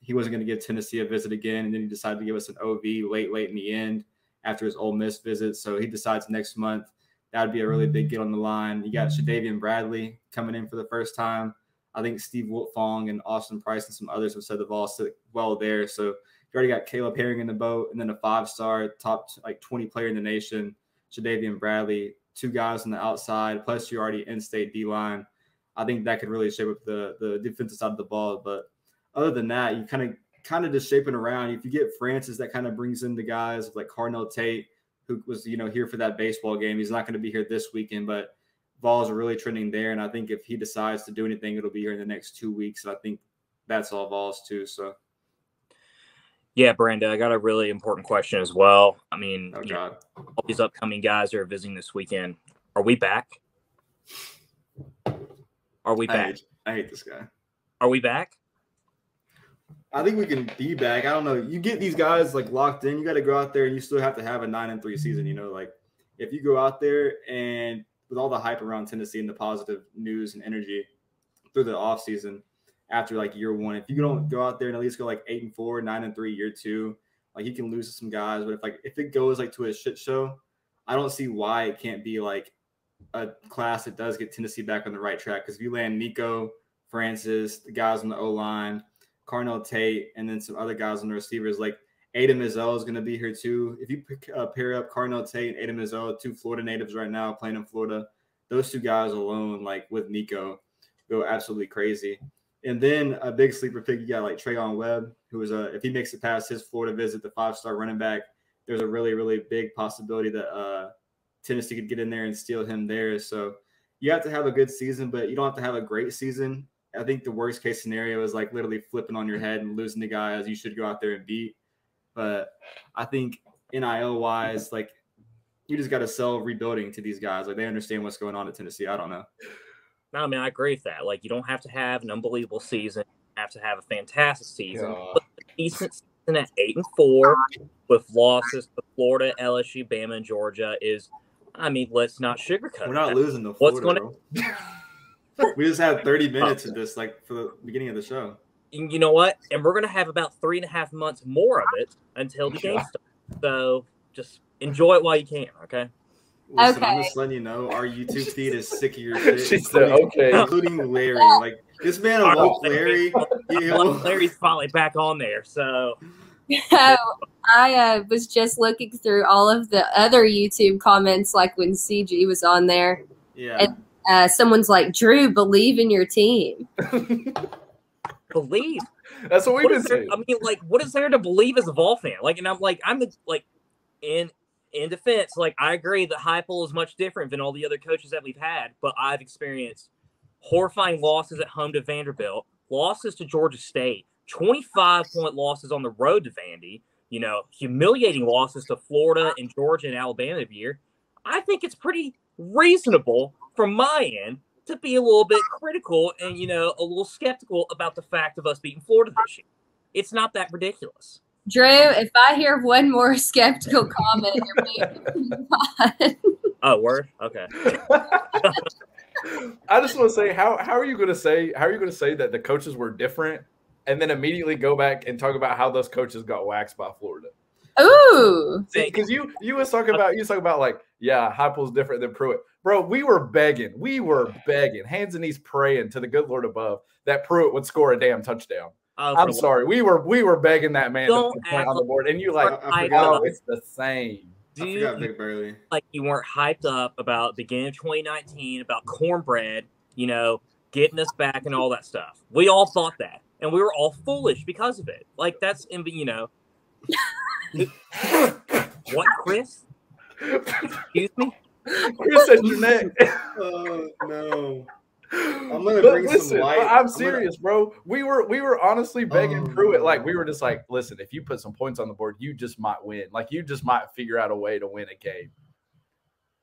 he wasn't going to give Tennessee a visit again, and then he decided to give us an OV late in the end after his Ole Miss visit. So he decides next month. That would be a really big get on the line. You got Shadavian Bradley coming in for the first time. I think Steve Wiltfong and Austin Price and some others have said the Vols sit well there. So you already got Caleb Herring in the boat, and then a 5-star top 20 player in the nation, Shadavian Bradley, 2 guys on the outside, plus you already in-state D-line. I think that could really shape up the defensive side of the ball. But other than that, you kind of just shaping around. If you get Francis, that kind of brings in the guys like Carnell Tate, who was here for that baseball game. He's not going to be here this weekend, but Vols are really trending there, and I think if he decides to do anything, it'll be here in the next 2 weeks. And I think that's all Vols too. So, yeah, Brenda, I got a really important question as well. I mean, God. All these upcoming guys are visiting this weekend. Are we back? Are we back? I hate this guy. Are we back? I think we can be back. I don't know. You get these guys like locked in. You got to go out there, and you still have to have a 9-3 season. Like if you go out there and with all the hype around Tennessee and the positive news and energy through the offseason after like year 1, if you don't go out there and at least go like 8-4, 9-3 year 2, like you can lose to some guys. But if it goes like to a shit show, I don't see why it can't be like a class that does get Tennessee back on the right track. Because if you land Nico, Francis, the guys on the O-line, Carnell Tate, and then some other guys on the receivers, like Adam Izzo is going to be here too. If you pair up Carnell Tate and Adam Izzo, 2 Florida natives right now playing in Florida, those 2 guys alone, like with Nico, go absolutely crazy. And then a big sleeper pick, you got like Trayon Webb, who is if he makes it past his Florida visit, the 5-star running back, there's a really big possibility that Tennessee could get in there and steal him there. So you have to have a good season, but you don't have to have a great season. I think the worst case scenario is like literally flipping on your head and losing the guys you should go out there and beat. But I think NIL wise, like you just got to sell rebuilding to these guys. Like they understand what's going on at Tennessee. I don't know. No, I mean, I agree with that. Like you don't have to have an unbelievable season. You have to have a fantastic season. But a decent season at 8-4 with losses to Florida, LSU, Bama, and Georgia is, I mean, let's not sugarcoat it. We're not losing to Florida, bro. We just had 30 minutes of this, like for the beginning of the show. You know what? And we're going to have about 3.5 months more of it until the game starts. So just enjoy it while you can, okay? Listen, I'm just letting you know, our YouTube feed is sick of your shit. She said, okay. Including Larry. Like, this man awoke Larry. Larry's finally back on there, so. I was just looking through all of the other YouTube comments, like when CG was on there. Yeah. And someone's like, Drew, believe in your team. Believe? That's what we've been saying. I mean, like, what is there to believe as a Vol fan? Like, and I'm in defense, like, I agree that Heupel is much different than all the other coaches that we've had, but I've experienced horrifying losses at home to Vanderbilt, losses to Georgia State, 25-point losses on the road to Vandy, humiliating losses to Florida and Georgia and Alabama every year. I think it's pretty reasonable from my end to be a little bit critical and, a little skeptical about the fact of us beating Florida this year. It's not that ridiculous. Drew, if I hear one more skeptical comment, you're being fine. Oh, word? Okay. I just want to say, how are you going to say that the coaches were different and then immediately go back and talk about how those coaches got waxed by Florida? Ooh. Because you was talking about like, yeah, Heupel's different than Pruitt. Bro, we were begging, hands and knees praying to the good Lord above that Pruitt would score a damn touchdown. I'm sorry. We were begging that man to put a point on the board. And you like, oh, it's the same. I forgot Vic Burley. Like you weren't hyped up about the beginning of 2019, about cornbread, getting us back and all that stuff. We all thought that. And we were all foolish because of it. Like that's, what, Chris? Excuse me? Chris said your neck. Oh, no. I'm gonna bring some light. I'm serious, bro. We were honestly begging Pruitt. Like we were just like, listen, if you put some points on the board, you just might win. Like you just might figure out a way to win a game.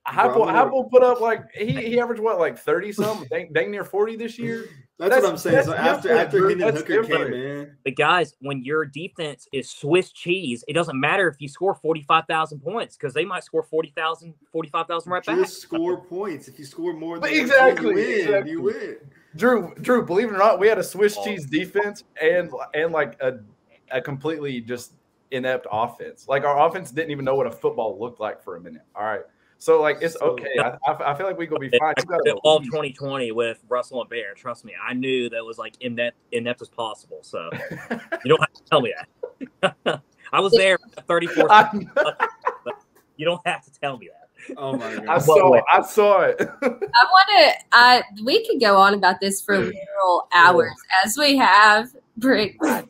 Heupel put up like he averaged what, like 30 something, dang near 40 this year. That's what I'm saying. So after Hendon Hooker came in, but guys, when your defense is Swiss cheese, it doesn't matter if you score 45,000 points because they might score 40,000, 45,000 right back. Just score points. If you score more than you win. Drew, believe it or not, we had a Swiss cheese defense and like a completely just inept offense. Like our offense didn't even know what a football looked like for a minute. All right. So, like, it's okay. I feel like we go be fine. All 2020 with Russell and Bear. Trust me, I knew that was like inept as possible. So, you don't have to tell me that. I was there at 34th. You don't have to tell me that. Oh my god! I saw it. We could go on about this for literal hours, as we have. Brick. Get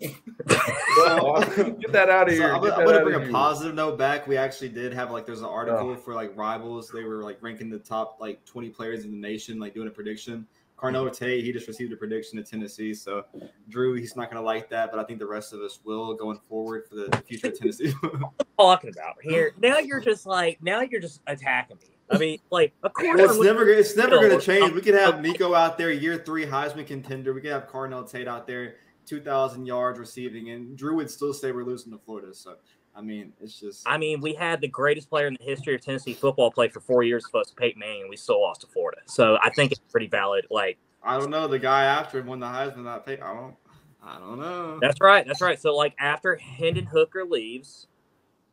that out of here. I'm gonna bring a positive note back. We actually did have there's an article for rivals. They were ranking the top 20 players in the nation, doing a prediction. Carnell Tate, he just received a prediction at Tennessee. So Drew, he's not gonna like that, but I think the rest of us will going forward for the future of Tennessee. What are you talking about here? Now you're just attacking me. I mean, of course, it's never gonna change. We could have Nico out there, year 3 Heisman contender. We could have Carnell Tate out there, 2,000 yards receiving, and Drew would still say we're losing to Florida. So, I mean, it's just. I mean, we had the greatest player in the history of Tennessee football play for 4 years, supposed to Peyton Manning, and we still lost to Florida. So, I think it's pretty valid. I don't know. The guy after him won the Heisman. Not Peyton. I don't know. That's right. So, after Hendon Hooker leaves,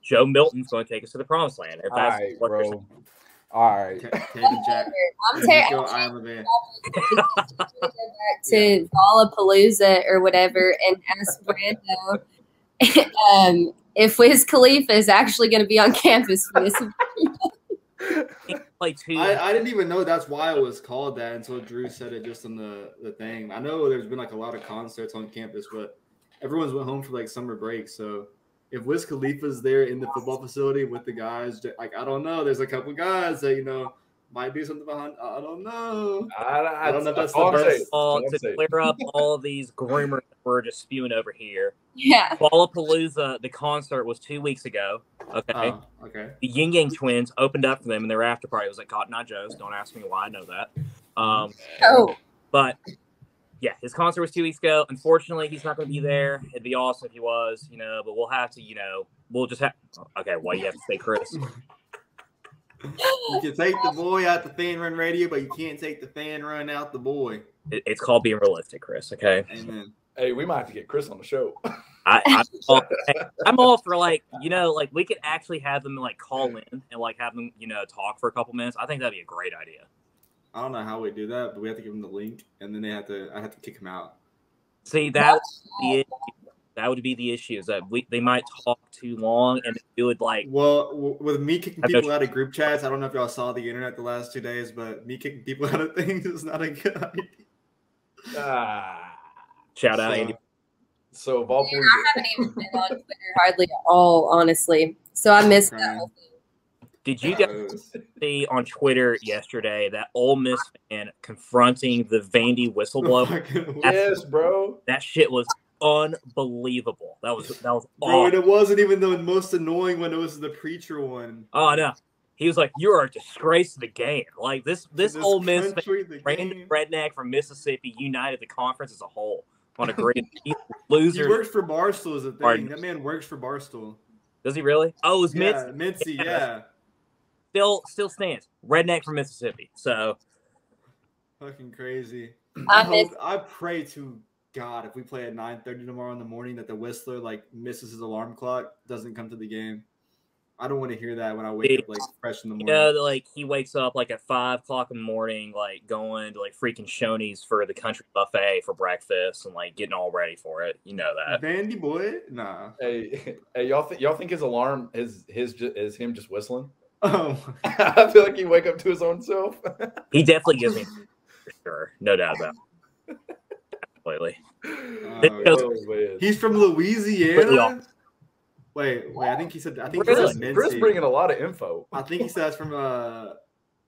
Joe Milton's going to take us to the promised land. If that's what bro. you're saying. All right. I'm back to Lollapalooza or whatever and ask Brando if Wiz Khalifa is actually going to be on campus for this. I didn't even know that's why it was called that until Drew said it just on the thing. I know there's been a lot of concerts on campus, but everyone's went home for summer break, so. If Wiz Khalifa's there in the football facility with the guys, I don't know. There's a couple guys that, might do something behind. I don't know. I don't know if that's the best. To clear up all of these groomers that we're just spewing over here. Yeah. Lollapalooza, the concert was 2 weeks ago. Okay. Okay. The Yin Yang Twins opened up for them, and their after party was at Cotton Eye Joe's. Don't ask me why I know that. But yeah, his concert was 2 weeks ago. Unfortunately, he's not going to be there. It'd be awesome if he was, but we'll have to, we'll just have. Okay, why you have to say Chris? You can take the boy out the fan run radio, but you can't take the fan run out the boy. It's called being realistic, Chris. Okay. Amen. Hey, we might have to get Chris on the show. I'm all for we could actually have them call in and have them talk for a couple minutes. I think that'd be a great idea. I don't know how we do that, but we have to give them the link, and then I have to kick them out. See, that would be the issue, is that they might talk too long, and it would Well, with me kicking people out of group chats, I don't know if y'all saw the internet the last 2 days, but me kicking people out of things is not a good idea. Shout out, Andy. So, I haven't even been on Twitter hardly at all, honestly. So I missed that whole thing. Did you guys see on Twitter yesterday that Ole Miss fan confronting the Vandy whistleblower? Yes, bro. That shit was unbelievable. That was awesome. Bro, and it wasn't even the most annoying one. It was the preacher one. Oh, no. He was like, "You are a disgrace to the game." This Ole Miss random redneck from Mississippi united the conference as a whole on a great loser. He works for Barstool is the thing. That man works for Barstool. Does he really? Oh, it was Mincy, yeah. Still stands. Redneck from Mississippi. So fucking crazy. I pray to God, if we play at 9:30 tomorrow in the morning, that the Whistler like misses his alarm clock, doesn't come to the game. I don't want to hear that when I wake up like fresh in the morning. You know, like he wakes up like at 5 o'clock in the morning, like going to like freaking Shoney's for the country buffet for breakfast and like getting all ready for it. You know that. Vandy boy, nah. Hey, y'all think his alarm is him just whistling? Oh, I feel like he wake up to his own self. He definitely gives me for sure, no doubt about it. Completely. He's from Louisiana. Wait. I think he said Mincy. Chris bringing a lot of info. I think he said that's from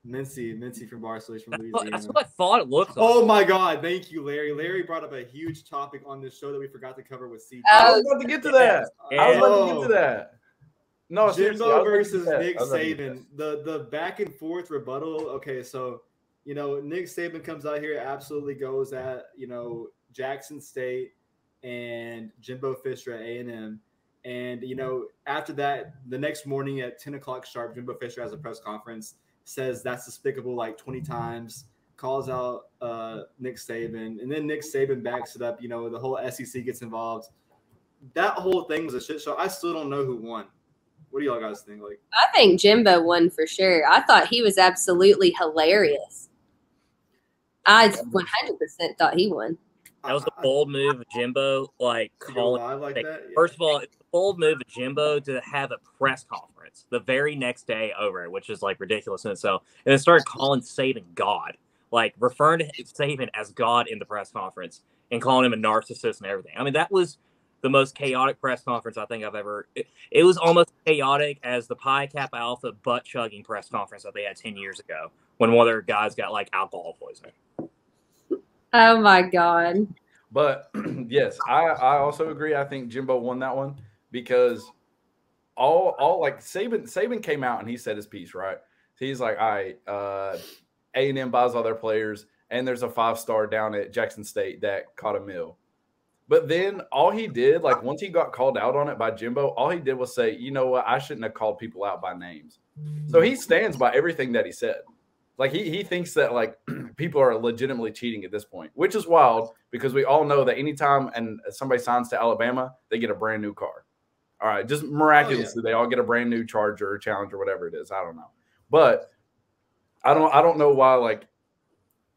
Mincy from Barcelona, from Louisiana. That's what I thought it looked like. Oh my God! Thank you, Larry. Larry brought up a huge topic on this show that we forgot to cover with CJ. I was about to get to that. No, Jimbo versus Nick Saban. The back and forth rebuttal. Okay, so Nick Saban comes out here, absolutely goes at Jackson State and Jimbo Fisher at A&M. And, after that, the next morning at 10 o'clock sharp, Jimbo Fisher has a press conference, says that's despicable like 20 times, calls out Nick Saban. And then Nick Saban backs it up. The whole SEC gets involved. That whole thing was a shit show. I still don't know who won. What do y'all guys think? Like, I think Jimbo won for sure. I thought he was absolutely hilarious. I 100% thought he won. That was a bold move of Jimbo, like calling. Like that? Yeah. First of all, it's a bold move of Jimbo to have a press conference the very next day over it, which is like ridiculous in itself. And then started calling Saban God, like referring to Saban as God in the press conference and calling him a narcissist and everything. I mean, that was the most chaotic press conference I think I've ever. It was almost chaotic as the Pi Kappa Alpha butt chugging press conference that they had 10 years ago when one of their guys got like alcohol poisoning. Oh my God. But yes, I also agree. I think Jimbo won that one because all like Saban came out and he said his piece, right? He's like, all right, A&M buys all their players, and there's a 5-star down at Jackson State that caught a mill. But then all he did, like once he got called out on it by Jimbo, all he did was say, you know what, I shouldn't have called people out by names. So he stands by everything that he said. Like he thinks that like people are legitimately cheating at this point, which is wild because we all know that anytime and somebody signs to Alabama, they get a brand new car. All right, just miraculously, they all get a brand new Charger or Challenger, whatever it is. I don't know, but I don't know why. Like,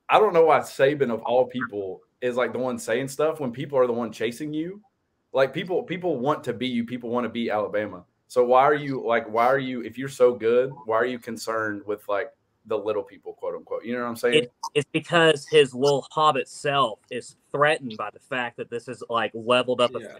I don't know why Saban of all people is like the one saying stuff when people are the one chasing you. Like people want to be you. People want to be Alabama. So why are you if you're so good? Why are you concerned with like the little people, quote unquote? You know what I'm saying? It's because his little hobbit self is threatened by the fact that this is like leveled up a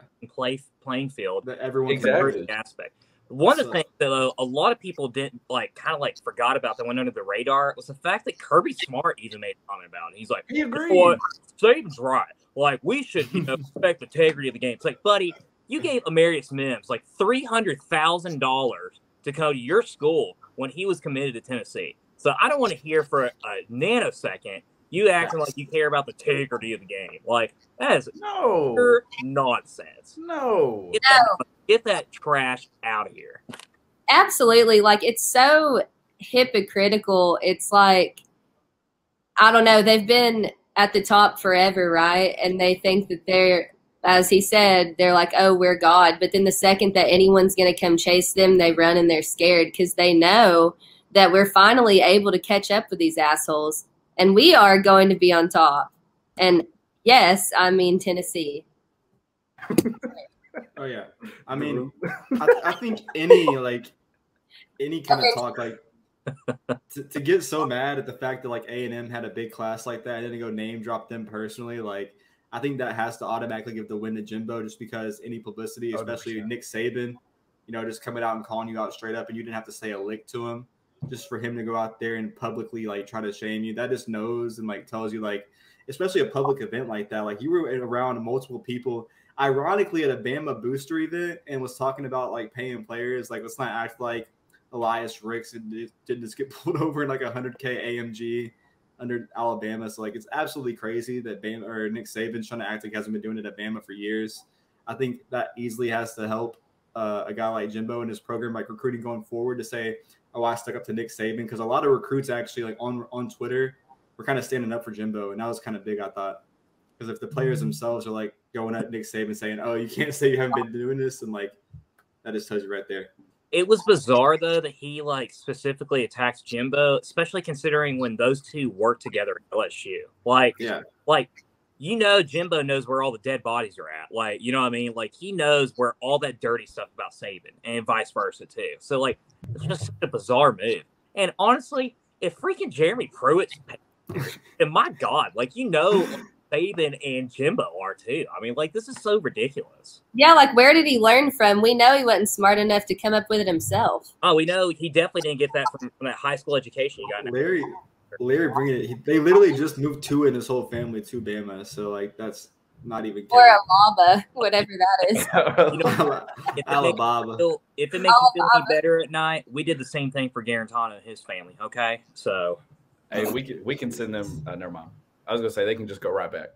playing field. That everyone exactly aspect. One of the things that a lot of people didn't like, kind of like forgot about that went under the radar was the fact that Kirby Smart even made a comment about it. He's like, he agreed. Saban's right. Like we should, respect the integrity of the game. It's like, buddy, you gave Amarius Mims like $300,000 to come to your school when he was committed to Tennessee. So I don't want to hear for a nanosecond you acting like you care about the integrity of the game. Like that is pure nonsense. No. Get that trash out of here. Absolutely. Like it's so hypocritical. It's like, I don't know. They've been at the top forever, right? And they think that they're, as he said, they're like, oh, we're God. But then the second that anyone's going to come chase them, they run and they're scared because they know that we're finally able to catch up with these assholes. And we are going to be on top. And yes, I mean Tennessee. Oh, yeah. I mean, I think any kind of talk, like, to get so mad at the fact that, like, A&M had a big class like that and then go name drop them personally, like, I think that has to automatically give the win to Jimbo just because any publicity, especially 100%. Nick Saban, just coming out and calling you out straight up and you didn't have to say a lick to him. Just for him to go out there and publicly like try to shame you, that just knows and like tells you, like, especially a public event like that, like you were around multiple people, ironically at a Bama booster event, and was talking about like paying players. Like, let's not act like Elias Ricks didn't just get pulled over in like $100K AMG under Alabama. So like it's absolutely crazy that Bama or Nick Saban's trying to act like he hasn't been doing it at Bama for years. I think that easily has to help a guy like Jimbo in his program, like recruiting going forward, to say, oh, I stuck up to Nick Saban, because a lot of recruits actually like on Twitter were kind of standing up for Jimbo, and that was kind of big, I thought. Because if the players themselves are like going at Nick Saban saying, "Oh, you can't say you haven't been doing this," and like that just tells you right there. It was bizarre though that he like specifically attacked Jimbo, especially considering when those two worked together at LSU. Like, Jimbo knows where all the dead bodies are at. Like, you know what I mean? Like, he knows where all that dirty stuff about Saban and vice versa too. So like, it's just such a bizarre move. And honestly, if freaking Jeremy Pruitt's, and my God, like Saban and Jimbo are too. I mean, like, this is so ridiculous. Yeah, like, where did he learn from? We know he wasn't smart enough to come up with it himself. Oh, we know he definitely didn't get that from that high school education he got. Larry bringing it. They literally just moved Tua and his whole family to Bama, so like that's not even. Or Alaba, whatever that is. Alabama. If it makes you feel any better at night, we did the same thing for Garantano and his family. Okay, so hey, we can send them. Never mind. I was gonna say they can just go right back.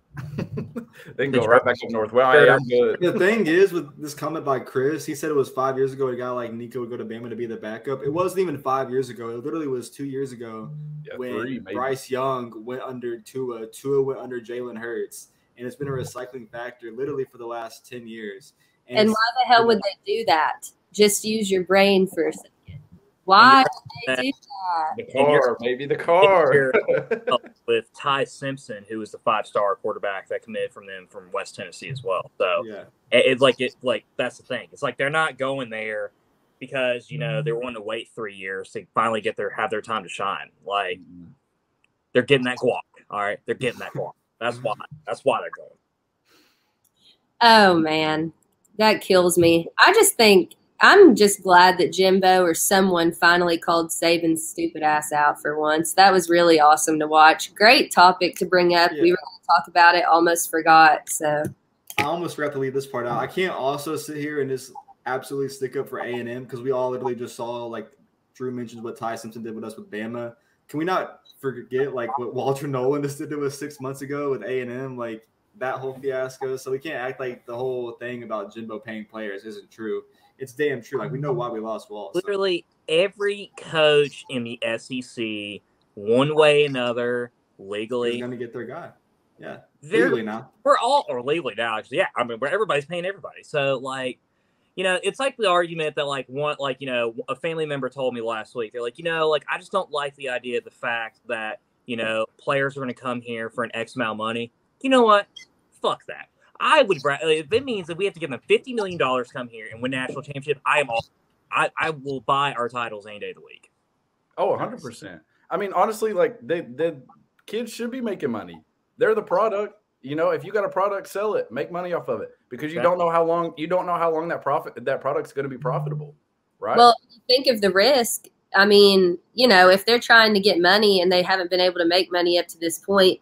They can go right back up north. Well, I'm good. The thing is, with this comment by Chris, he said it was 5 years ago a guy like Nico would go to Bama to be the backup. It wasn't even 5 years ago. It literally was 2 years ago when Bryce Young went under Tua. Tua went under Jalen Hurts. And it's been a recycling factor literally for the last 10 years. And why the hell would they do that? Just use your brain for a second. Why would they do that? The car, maybe the car. With Ty Simpson, who was the 5-star quarterback that committed from them from West Tennessee as well. So it's like that's the thing. It's like they're not going there because they're wanting to wait 3 years to finally have their time to shine. Like they're getting that guac. All right, they're getting that guac. That's why they're going. Oh man, that kills me. I'm just glad that Jimbo or someone finally called Saban's stupid ass out for once. That was really awesome to watch. Great topic to bring up. We were going to talk about it, almost forgot. So I almost forgot to leave this part out. I can't also sit here and just absolutely stick up for A&M because we all literally just saw, like Drew mentioned, what Ty Simpson did with us with Bama. Can we not forget like what Walter Nolan just did to us 6 months ago with A&M, like that whole fiasco? So we can't act like the whole thing about Jimbo paying players isn't true. It's damn true. Like we know why we lost Walt. Literally every coach in the SEC, one way or another, legally, is going to get their guy. Yeah, legally now. Legally now. Actually, yeah. I mean, everybody's paying everybody. So like, it's like the argument that a family member told me last week. They're like, I just don't like the idea of the fact that players are going to come here for an X amount of money. You know what? Fuck that. I would, if it means that we have to give them $50 million to come here and win national championship, I will buy our titles any day of the week. Oh, 100%. I mean, honestly, like the kids should be making money. They're the product. If you got a product, sell it, make money off of it because you don't know how long that product's going to be profitable, right? Well, think of the risk. I mean, if they're trying to get money and they haven't been able to make money up to this point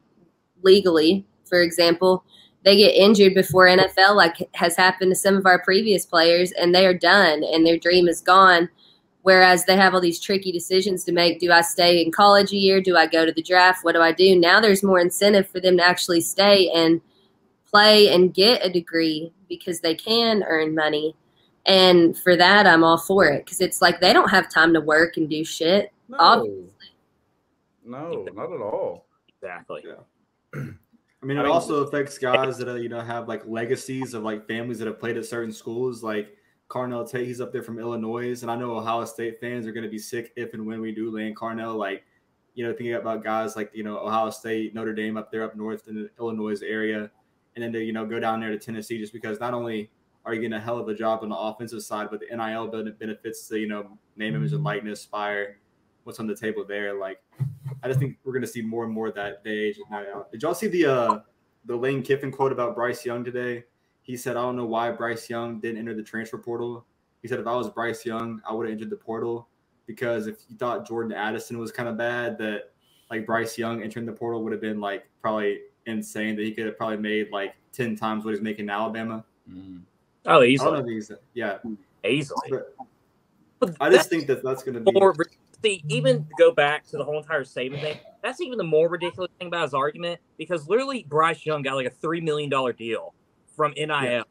legally, for example, they get injured before NFL, like has happened to some of our previous players, and they are done and their dream is gone. Whereas they have all these tricky decisions to make. Do I stay in college a year? Do I go to the draft? What do I do? Now there's more incentive for them to actually stay and play and get a degree because they can earn money. And for that, I'm all for it because it's like they don't have time to work and do shit. No, obviously. No, not at all. Exactly. Yeah. I mean, it also affects guys that have like legacies of like families that have played at certain schools. Like Carnell Tate, he's up there from Illinois, and I know Ohio State fans are going to be sick if and when we do land Carnell. Like, thinking about guys like Ohio State, Notre Dame up there up north in the Illinois area, and then to go down there to Tennessee just because not only are you getting a hell of a job on the offensive side, but the NIL benefits the name, image, and likeness, fire, what's on the table there. Like, I just think we're going to see more and more of that day. Did y'all see the Lane Kiffin quote about Bryce Young today? He said, I don't know why Bryce Young didn't enter the transfer portal. He said, if I was Bryce Young, I would have entered the portal because if you thought Jordan Addison was kind of bad, that like Bryce Young entering the portal would have been like probably insane, that he could have probably made like 10 times what he's making in Alabama. Oh, easily. I don't know if easily. But I just think that's going to be. See, even go back to the whole entire Saban thing, that's even the more ridiculous thing about his argument because literally Bryce Young got like a $3 million deal from NIL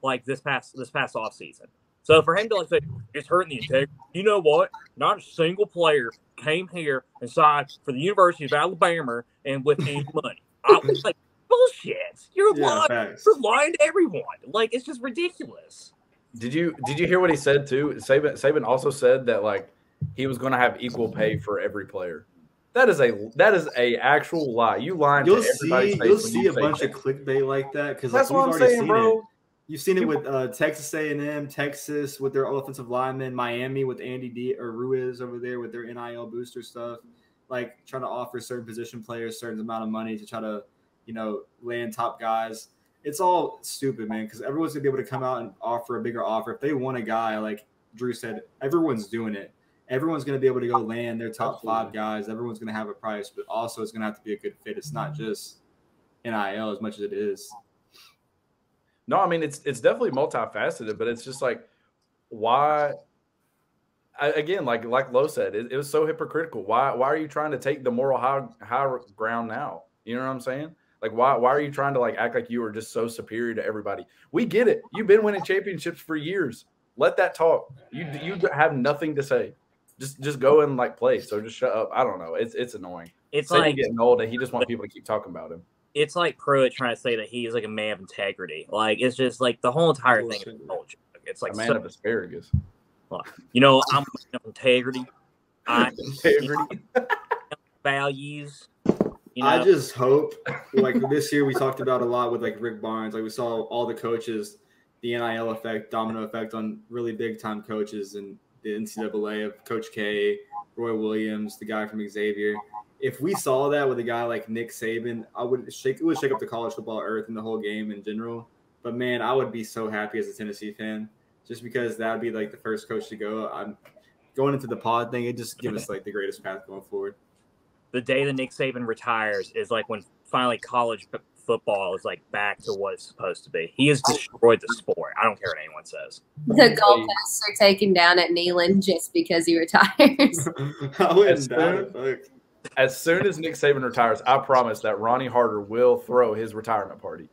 like this past offseason. So for him to like say it's hurting the integrity, you know what? Not a single player came here and signed for the University of Alabama and with any money. I was like, bullshit. You're lying. Facts. You're lying to everyone. Like, it's just ridiculous. Did you hear what he said too? Saban also said that like he was going to have equal pay for every player. That is a actual lie. You lying to everybody's face. You'll see a bunch of clickbait like that because that's what I'm saying, bro. You've seen it with Texas A&M, Texas with their offensive linemen, Miami with Andy Ruiz over there with their NIL booster stuff, like trying to offer certain position players certain amount of money to try to, land top guys. It's all stupid, man, because everyone's going to be able to come out and offer a bigger offer. If they want a guy, like Drew said, everyone's doing it. Everyone's going to be able to go land their top 5 guys. Everyone's going to have a price, but also it's going to have to be a good fit. It's not just NIL as much as it is. No, I mean, it's definitely multifaceted, but it's just like, why? Again, like Lo said, it was so hypocritical. Why are you trying to take the moral high ground now? You know what I'm saying? Like, why are you trying to like act like you are just so superior to everybody? We get it. You've been winning championships for years. Let that talk. You have nothing to say. Just go and like play. So just shut up. I don't know. It's annoying. It's Saban like getting old, and he just wants people to keep talking about him. It's like Pruitt trying to say that he's like a man of integrity. Like, it's just like the whole entire thing is bullshit. It's like a man of asparagus. I'm a man of integrity. Values. I just hope, like this year we talked about a lot with like Rick Barnes. Like we saw all the coaches, the NIL effect, domino effect on really big time coaches and the NCAA of Coach K, Roy Williams, the guy from Xavier. If we saw that with a guy like Nick Saban, it would shake up the college football earth and the whole game in general. But man, I would be so happy as a Tennessee fan, just because that would be like the first coach to go. I'm going into the pod thing. It just gives us like the greatest path going forward. The day that Nick Saban retires is like when finally college football is like back to what it's supposed to be. He has destroyed the sport. I don't care what anyone says. The goalposts are taken down at Neyland just because he retires. I wouldn't doubt it. As soon as Nick Saban retires, I promise that Ronnie Harder will throw his retirement party.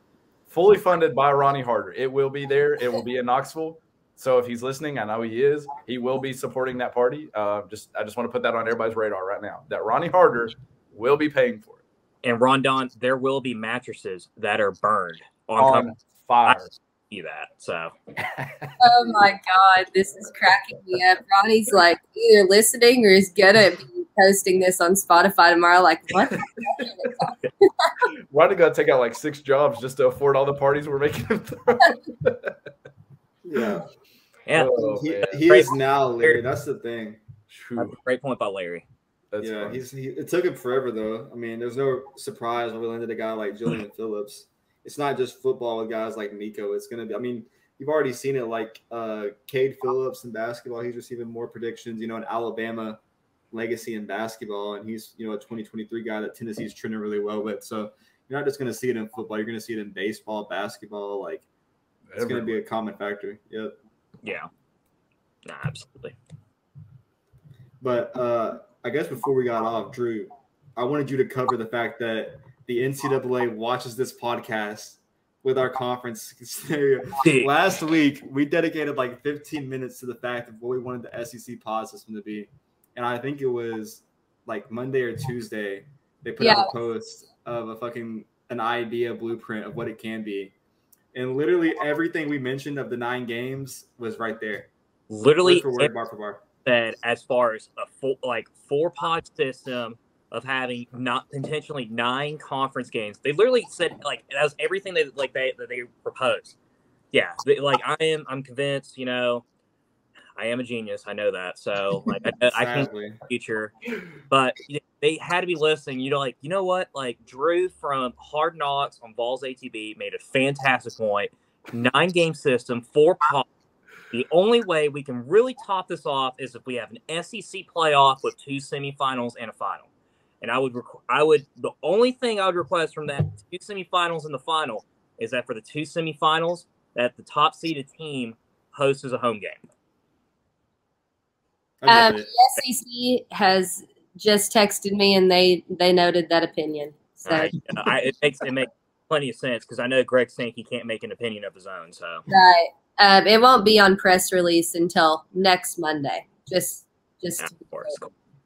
Fully funded by Ronnie Harder. It will be there. It will be in Knoxville. So if he's listening, I know he is. He will be supporting that party. I just want to put that on everybody's radar right now, that Ronnie Harder will be paying for it. And Rondon, there will be mattresses that are burned on fire. I see that. So. Oh my God, this is cracking me up. Ronnie's like either listening or is gonna be posting this on Spotify tomorrow. Like, what? Ronnie got to take out like 6 jobs just to afford all the parties we're making him throw. Yeah. Yeah. Oh, he is now, Larry. That's the thing. That's a great point by Larry. It took him forever, though. I mean, there's no surprise when we landed a guy like Julian Phillips. It's not just football with guys like Nico. It's going to be – I mean, you've already seen it like Cade Phillips in basketball. He's receiving more predictions, an Alabama legacy in basketball, and he's, a 2023 guy that Tennessee's trending really well with. So you're not just going to see it in football. You're going to see it in baseball, basketball. Like, it's going to be a common factor. Yep. Yeah. Nah, absolutely. But I guess before we got off, Drew, I wanted you to cover the fact that the NCAA watches this podcast with our conference scenario. Last week, we dedicated like 15 minutes to the fact of what we wanted the SEC pod system to be. And I think it was like Monday or Tuesday, they put out a post of an idea blueprint of what it can be. And literally everything we mentioned of the 9 games was right there. Literally, word for word, bar for bar. Said as far as a 4-pod system of having not potentially 9 conference games, they literally said like that was everything that they proposed. Yeah, I'm convinced. I am a genius. I know that. So like I think in the future, but they had to be listening. You know what? Like Drew from Hard Knocks on Vols ATB made a fantastic point. 9-game system, 4 pods. The only way we can really top this off is if we have an SEC playoff with 2 semifinals and a final. And I would the only thing I would request from that 2 semifinals and the final is that for the 2 semifinals, that the top seeded team hosts as a home game. The SEC has just texted me and they noted that opinion. So it makes plenty of sense because I know Greg Sankey can't make an opinion of his own. So right, it won't be on press release until next Monday. Just of course.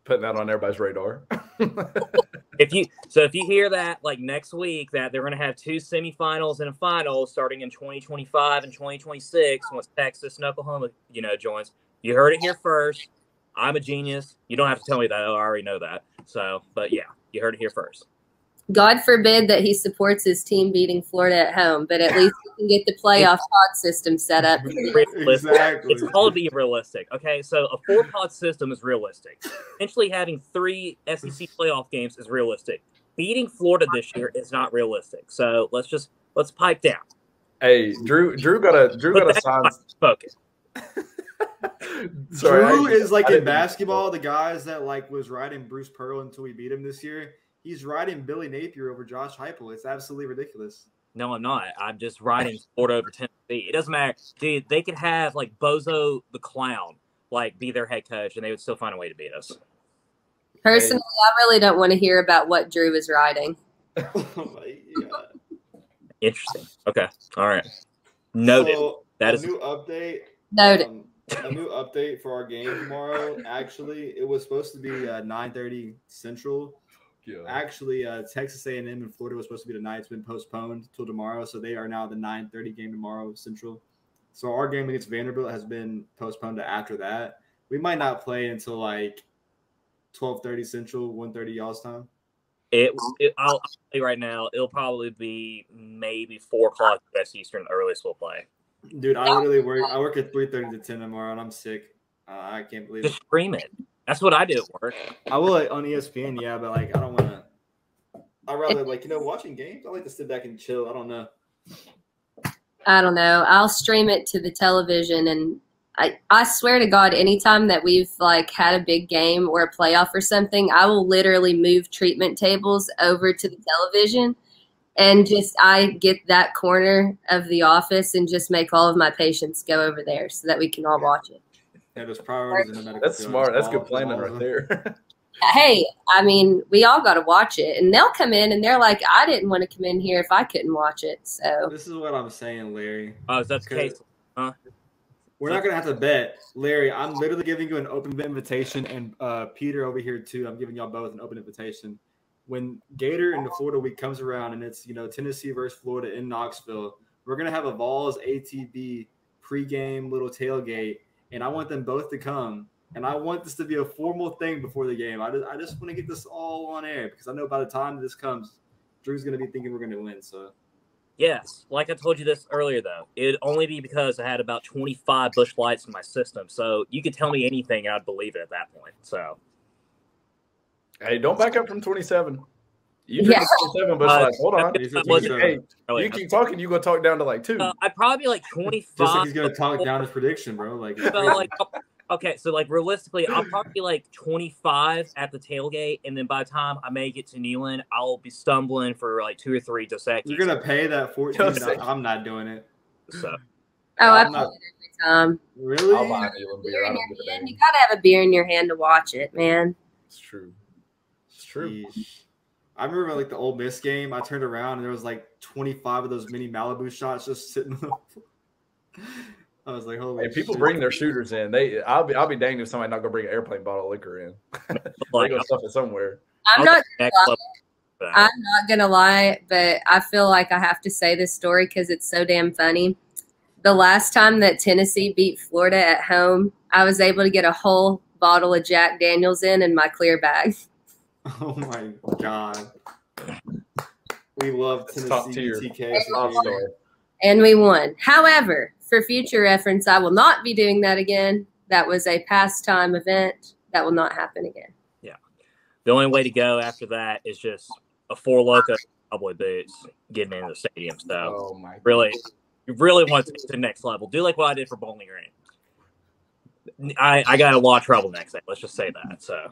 putting that on everybody's radar. If you hear that like next week that they're going to have 2 semifinals and a final starting in 2025 and 2026 once Texas and Oklahoma joins, you heard it here first. I'm a genius. You don't have to tell me that. I already know that. So, but yeah, you heard it here first. God forbid that he supports his team beating Florida at home, but at least we can get the playoff pod system set up. Exactly. It's all to be realistic. Okay, so a 4-pod system is realistic. Potentially having 3 SEC playoff games is realistic. Beating Florida this year is not realistic. So let's pipe down. Hey, Drew got a sign. Spoken. Drew is like in basketball, the guys that like was riding Bruce Pearl until we beat him this year. He's riding Billy Napier over Josh Heupel. It's absolutely ridiculous. No, I'm not. I'm just riding Florida over Tennessee. It doesn't matter. Dude, they could have like Bozo the Clown like be their head coach, and they would still find a way to beat us. Personally, I really don't want to hear about what Drew is riding. Oh my God. Interesting. Okay. All right. Noted. So, that a is new update. Noted. A new update for our game tomorrow. Actually, it was supposed to be 9:30 Central. Yeah. Actually, Texas A&M and Florida was supposed to be tonight. It's been postponed till tomorrow, so they are now the 9:30 game tomorrow Central. So our game against Vanderbilt has been postponed to after that. We might not play until like 12:30 Central, 1:30 y'all's time. I'll tell you right now, it'll probably be maybe 4 o'clock West Eastern, the earliest we'll play. Dude, I literally work at 3:30 to 10 tomorrow, and I'm sick. I can't believe Just it. stream it. That's what I do at work. I will on ESPN, yeah, but like I don't want to. I'd rather watching games. I like to sit back and chill. I don't know. I'll stream it to the television, and I swear to God, anytime that we've like had a big game or a playoff or something, I will literally move treatment tables over to the television, and I get that corner of the office and just make all of my patients go over there so that we can all watch it. Yeah, there's priorities in the medical That's field. smart. That's good planning right there. Hey, I mean, we all got to watch it, and they'll come in and they're like, I didn't want to come in here if I couldn't watch it. So This is what I'm saying, Larry. Oh, is that the case? Huh? We're not gonna have to bet, Larry. I'm literally giving you an open invitation, and Peter over here too. I'm giving y'all both an open invitation. When Gator in the Florida week comes around, and it's Tennessee versus Florida in Knoxville, we're gonna have a Vols ATB pregame little tailgate, and I want them both to come. And I want this to be a formal thing before the game. I just want to get this all on air because I know by the time this comes, Drew's going to be thinking we're going to win. So, Yes. Like I told you this earlier, though. It'd only be because I had about 25 Busch Lights in my system. So you could tell me anything and I'd believe it at that point. So, Hey, don't back up from 27. You did 27 Busch Lights. Hold on. Hey, you keep talking, you're going to talk down to like 2. I'd probably be like 25. just like he's going to talk down his prediction, bro. Okay, so like realistically, I'll probably be like 25 at the tailgate, and then by the time I make it to Neyland, I'll be stumbling for like 2 or 3 Dos Equis. You're gonna pay that $14. I'm not doing it. So, I play it every time. Really? I'll buy Neyland beer. I don't give a damn. You gotta have a beer in your hand to watch it, man. It's true. It's true. Jeez. I remember like the Ole Miss game. I turned around and there was like 25 of those mini Malibu shots just sitting. I was like, holy Hey, people shit. bring their shooters in. I'll be danged if somebody not gonna bring an airplane bottle of liquor in. They gonna stuff it somewhere. I'm not gonna lie, but I feel like I have to say this story because it's so damn funny. The last time that Tennessee beat Florida at home, I was able to get a whole bottle of Jack Daniels in my clear bag. Oh my God. We love Tennessee Top tier. TK. And we won. However, for future reference, I will not be doing that again. That was a pastime event. That will not happen again. yeah. The only way to go after that is just a 4 Loko cowboy boots getting into the stadium. So, Oh my you really want to take it to the next level. Do like what I did for Bowling Green. I got a lot of trouble next day. Let's just say that. So.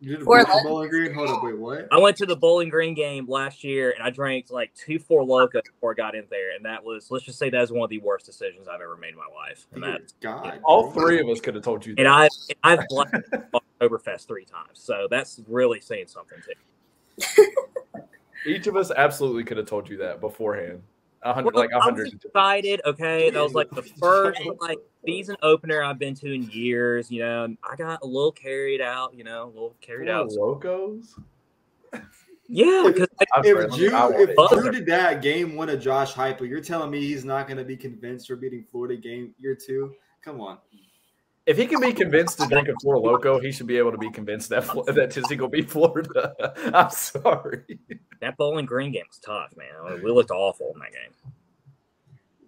You did Or- Bowling Green? Hold up, wait, what? I went to the Bowling Green game last year, and I drank like 2 4 Loko before I got in there, and that was, let's just say, that was one of the worst decisions I've ever made in my life. And Dear that, God. All 3 of us could have told you that. and I've blacked Oktoberfest 3 times, so that's really saying something too. Each of us absolutely could have told you that beforehand. 100, like 100. I was excited. Okay, that was like the first like season opener I've been to in years. You know, I got a little carried out. You know, a little carried out. Locos. Yeah, because if Drew did that game 1 of Josh Heupel, you're telling me he's not going to be convinced for beating Florida game year 2? Come on. If he can be convinced to drink a Four Loko, he should be able to be convinced that Tennessee will beat Florida. I'm sorry. That Bowling Green game was tough, man. We looked awful in that game.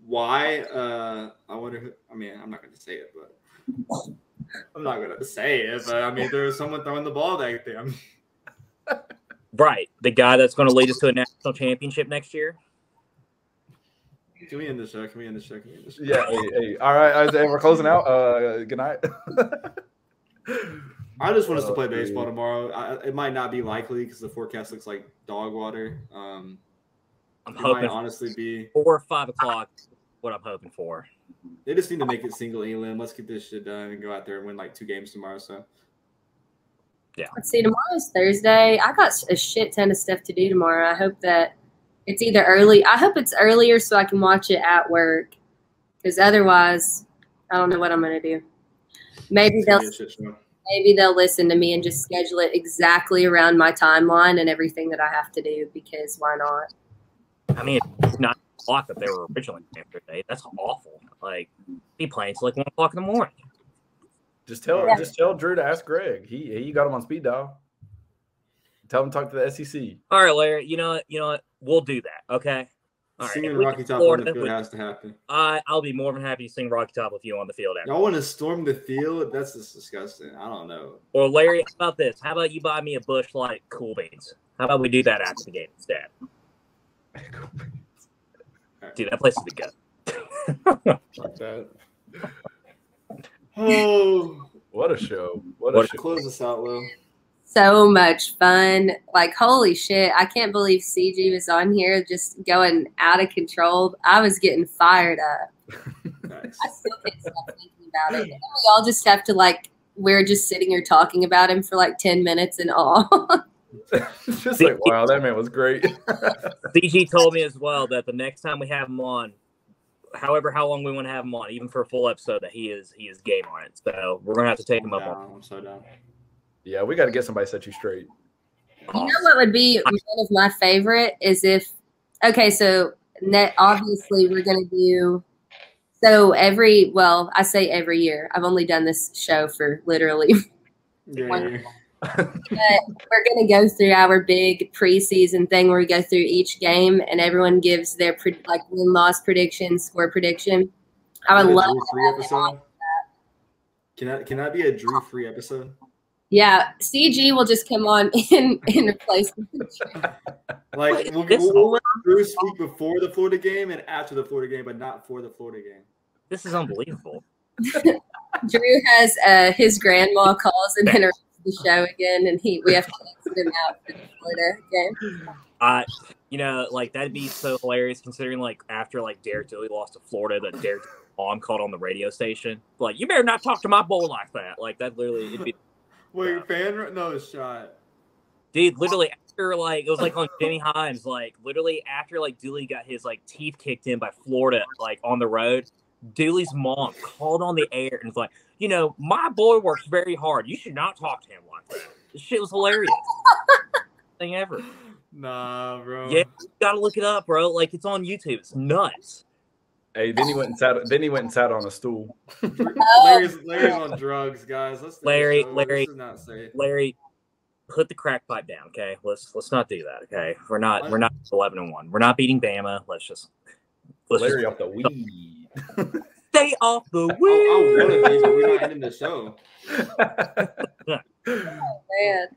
Why? I wonder who. I mean, I'm not going to say it, but I'm not going to say it. But I mean, there was someone throwing the ball that day. I mean, right, the guy that's going to lead us to a national championship next year. Can we end the show? Yeah. Hey. All right, Isaiah, we're closing out. Good night. I just want us to play baseball tomorrow. It might not be likely because the forecast looks like dog water. I'm hoping might honestly be 4 or 5 o'clock. What I'm hoping for. They just need to make it single elim. Let's get this shit done and go out there and win like 2 games tomorrow. So yeah. Let's see. Tomorrow's Thursday. I got a shit ton of stuff to do tomorrow. I hope that it's either early. I hope it's earlier so I can watch it at work. Because otherwise, I don't know what I'm going to do. Maybe they'll listen to me and just schedule it exactly around my timeline and everything that I have to do. Because why not? I mean, it's not o'clock that they were originally playing today. That's awful. Like, be playing till like 1 o'clock in the morning. Just tell Drew to ask Greg. He got him on speed dial. Tell him to talk to the SEC. All right, Larry. You know what? We'll do that. Okay. All right. Singing Rocky Top on the field has to happen. I'll be more than happy to sing Rocky Top with you on the field. Y'all want to storm the field? That's just disgusting. I don't know. Or Larry, how about this? How about you buy me a Busch Light Cool Beans? How about we do that after the game instead? Dude, that place is good. Like that. Oh, what a show! What a show! Close this out, Will. So much fun. Like, holy shit. I can't believe CG was on here just going out of control. I was getting fired up. Nice. I still can't stop thinking about it. And we all just have to, we're just sitting here talking about him for 10 minutes and all. Just wow, that man was great. CG told me as well that the next time we have him on, however how long we want to have him on, even for a full episode, that he is game on it. So we're going to have to take him up on it. I'm so down. Yeah, we got to get somebody set you straight. You know what would be one of my favorite is so obviously we're going to do, I say every year. I've only done this show for literally 1 year. But we're going to go through our big preseason thing where we go through each game and everyone gives their win-loss prediction, score prediction. I would love to have that. Can that be a Drew-free episode? Yeah, CG will just come on in replace me. We'll let Drew speak before the Florida game and after the Florida game, but not for the Florida game. This is unbelievable. Drew has his grandma calls and interrupts the show again, and we have to exit him out for the Florida game. That'd be so hilarious considering after Derek Dooley lost to Florida, that Derek mom called on the radio station. You better not talk to my boy like that. That literally it'd be. Wait, fan? No shot. Dude, literally after it was on Jimmy Himes, literally after Dooley got his teeth kicked in by Florida on the road, Dooley's mom called on the air and was my boy works very hard. You should not talk to him like that. This shit was hilarious. Thing ever. Nah, bro. Yeah, you gotta look it up, bro. It's on YouTube. It's nuts. Hey, then he went and sat on a stool. Larry's on drugs, guys. Larry, this is not safe. Larry, put the crack pipe down, okay? Let's not do that, okay? We're not 11-1. We're not beating Bama. Let's Larry off the weed. Stay off the weed. I want to be, but we're not ending the show. Oh, man.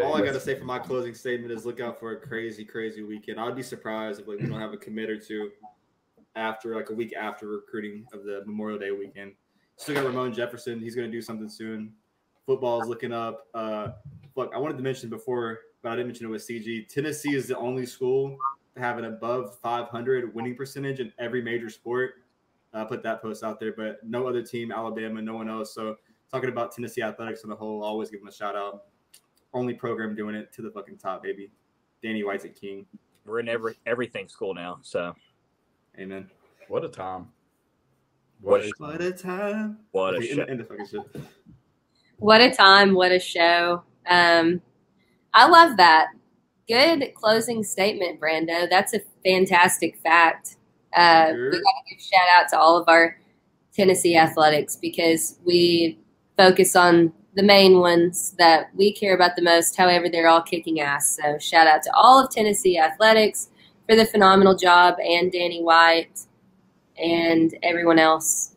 All I got to say for my closing statement is look out for a crazy, crazy weekend. I'd be surprised if we don't have a commit or two after a week after recruiting of the Memorial Day weekend. Still got Ramon Jefferson. He's going to do something soon. Football is looking up. I wanted to mention before, but I didn't mention it with CG. Tennessee is the only school to have an above 500 winning percentage in every major sport. I put that post out there, but no other team, Alabama, no one else. So talking about Tennessee athletics on the whole, I'll always give them a shout out. Only program doing it to the fucking top, baby. Danny White's a king. we're in everything school now. So, amen. What a time. What a time. What a show. End the fucking shit. What a time. What a show. I love that. Good closing statement, Brando. That's a fantastic fact. We got to give shout out to all of our Tennessee athletics because we focus on the main ones that we care about the most. However, they're all kicking ass. So shout out to all of Tennessee athletics for the phenomenal job, and Danny White and everyone else.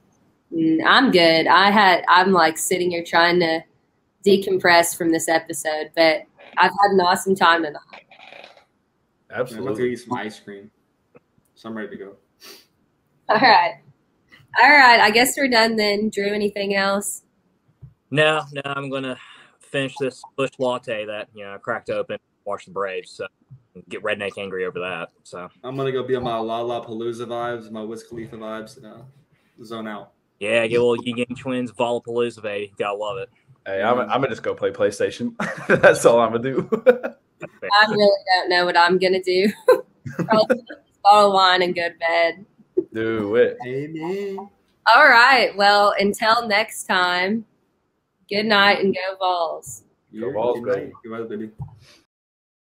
I'm good. I'm like sitting here trying to decompress from this episode, but I've had an awesome time tonight. Absolutely. I'm going to eat some ice cream. So I'm ready to go. All right. I guess we're done then. Drew, anything else? No, I'm going to finish this bush latte that, I cracked open, watch the Braves, so get redneck angry over that. So I'm going to go be on my Lollapalooza vibes, my Wiz Khalifa vibes, and zone out. Yeah, get a little Yin Yang Twins, Vollapalooza, baby. Gotta love it. Hey, I'm going to just go play PlayStation. That's all I'm going to do. I really don't know what I'm going to do. Probably just bottle of wine and go to bed. Do it. Amen. All right. Well, until next time, good night and go Vols. Go Vols, baby. Goodbye, baby.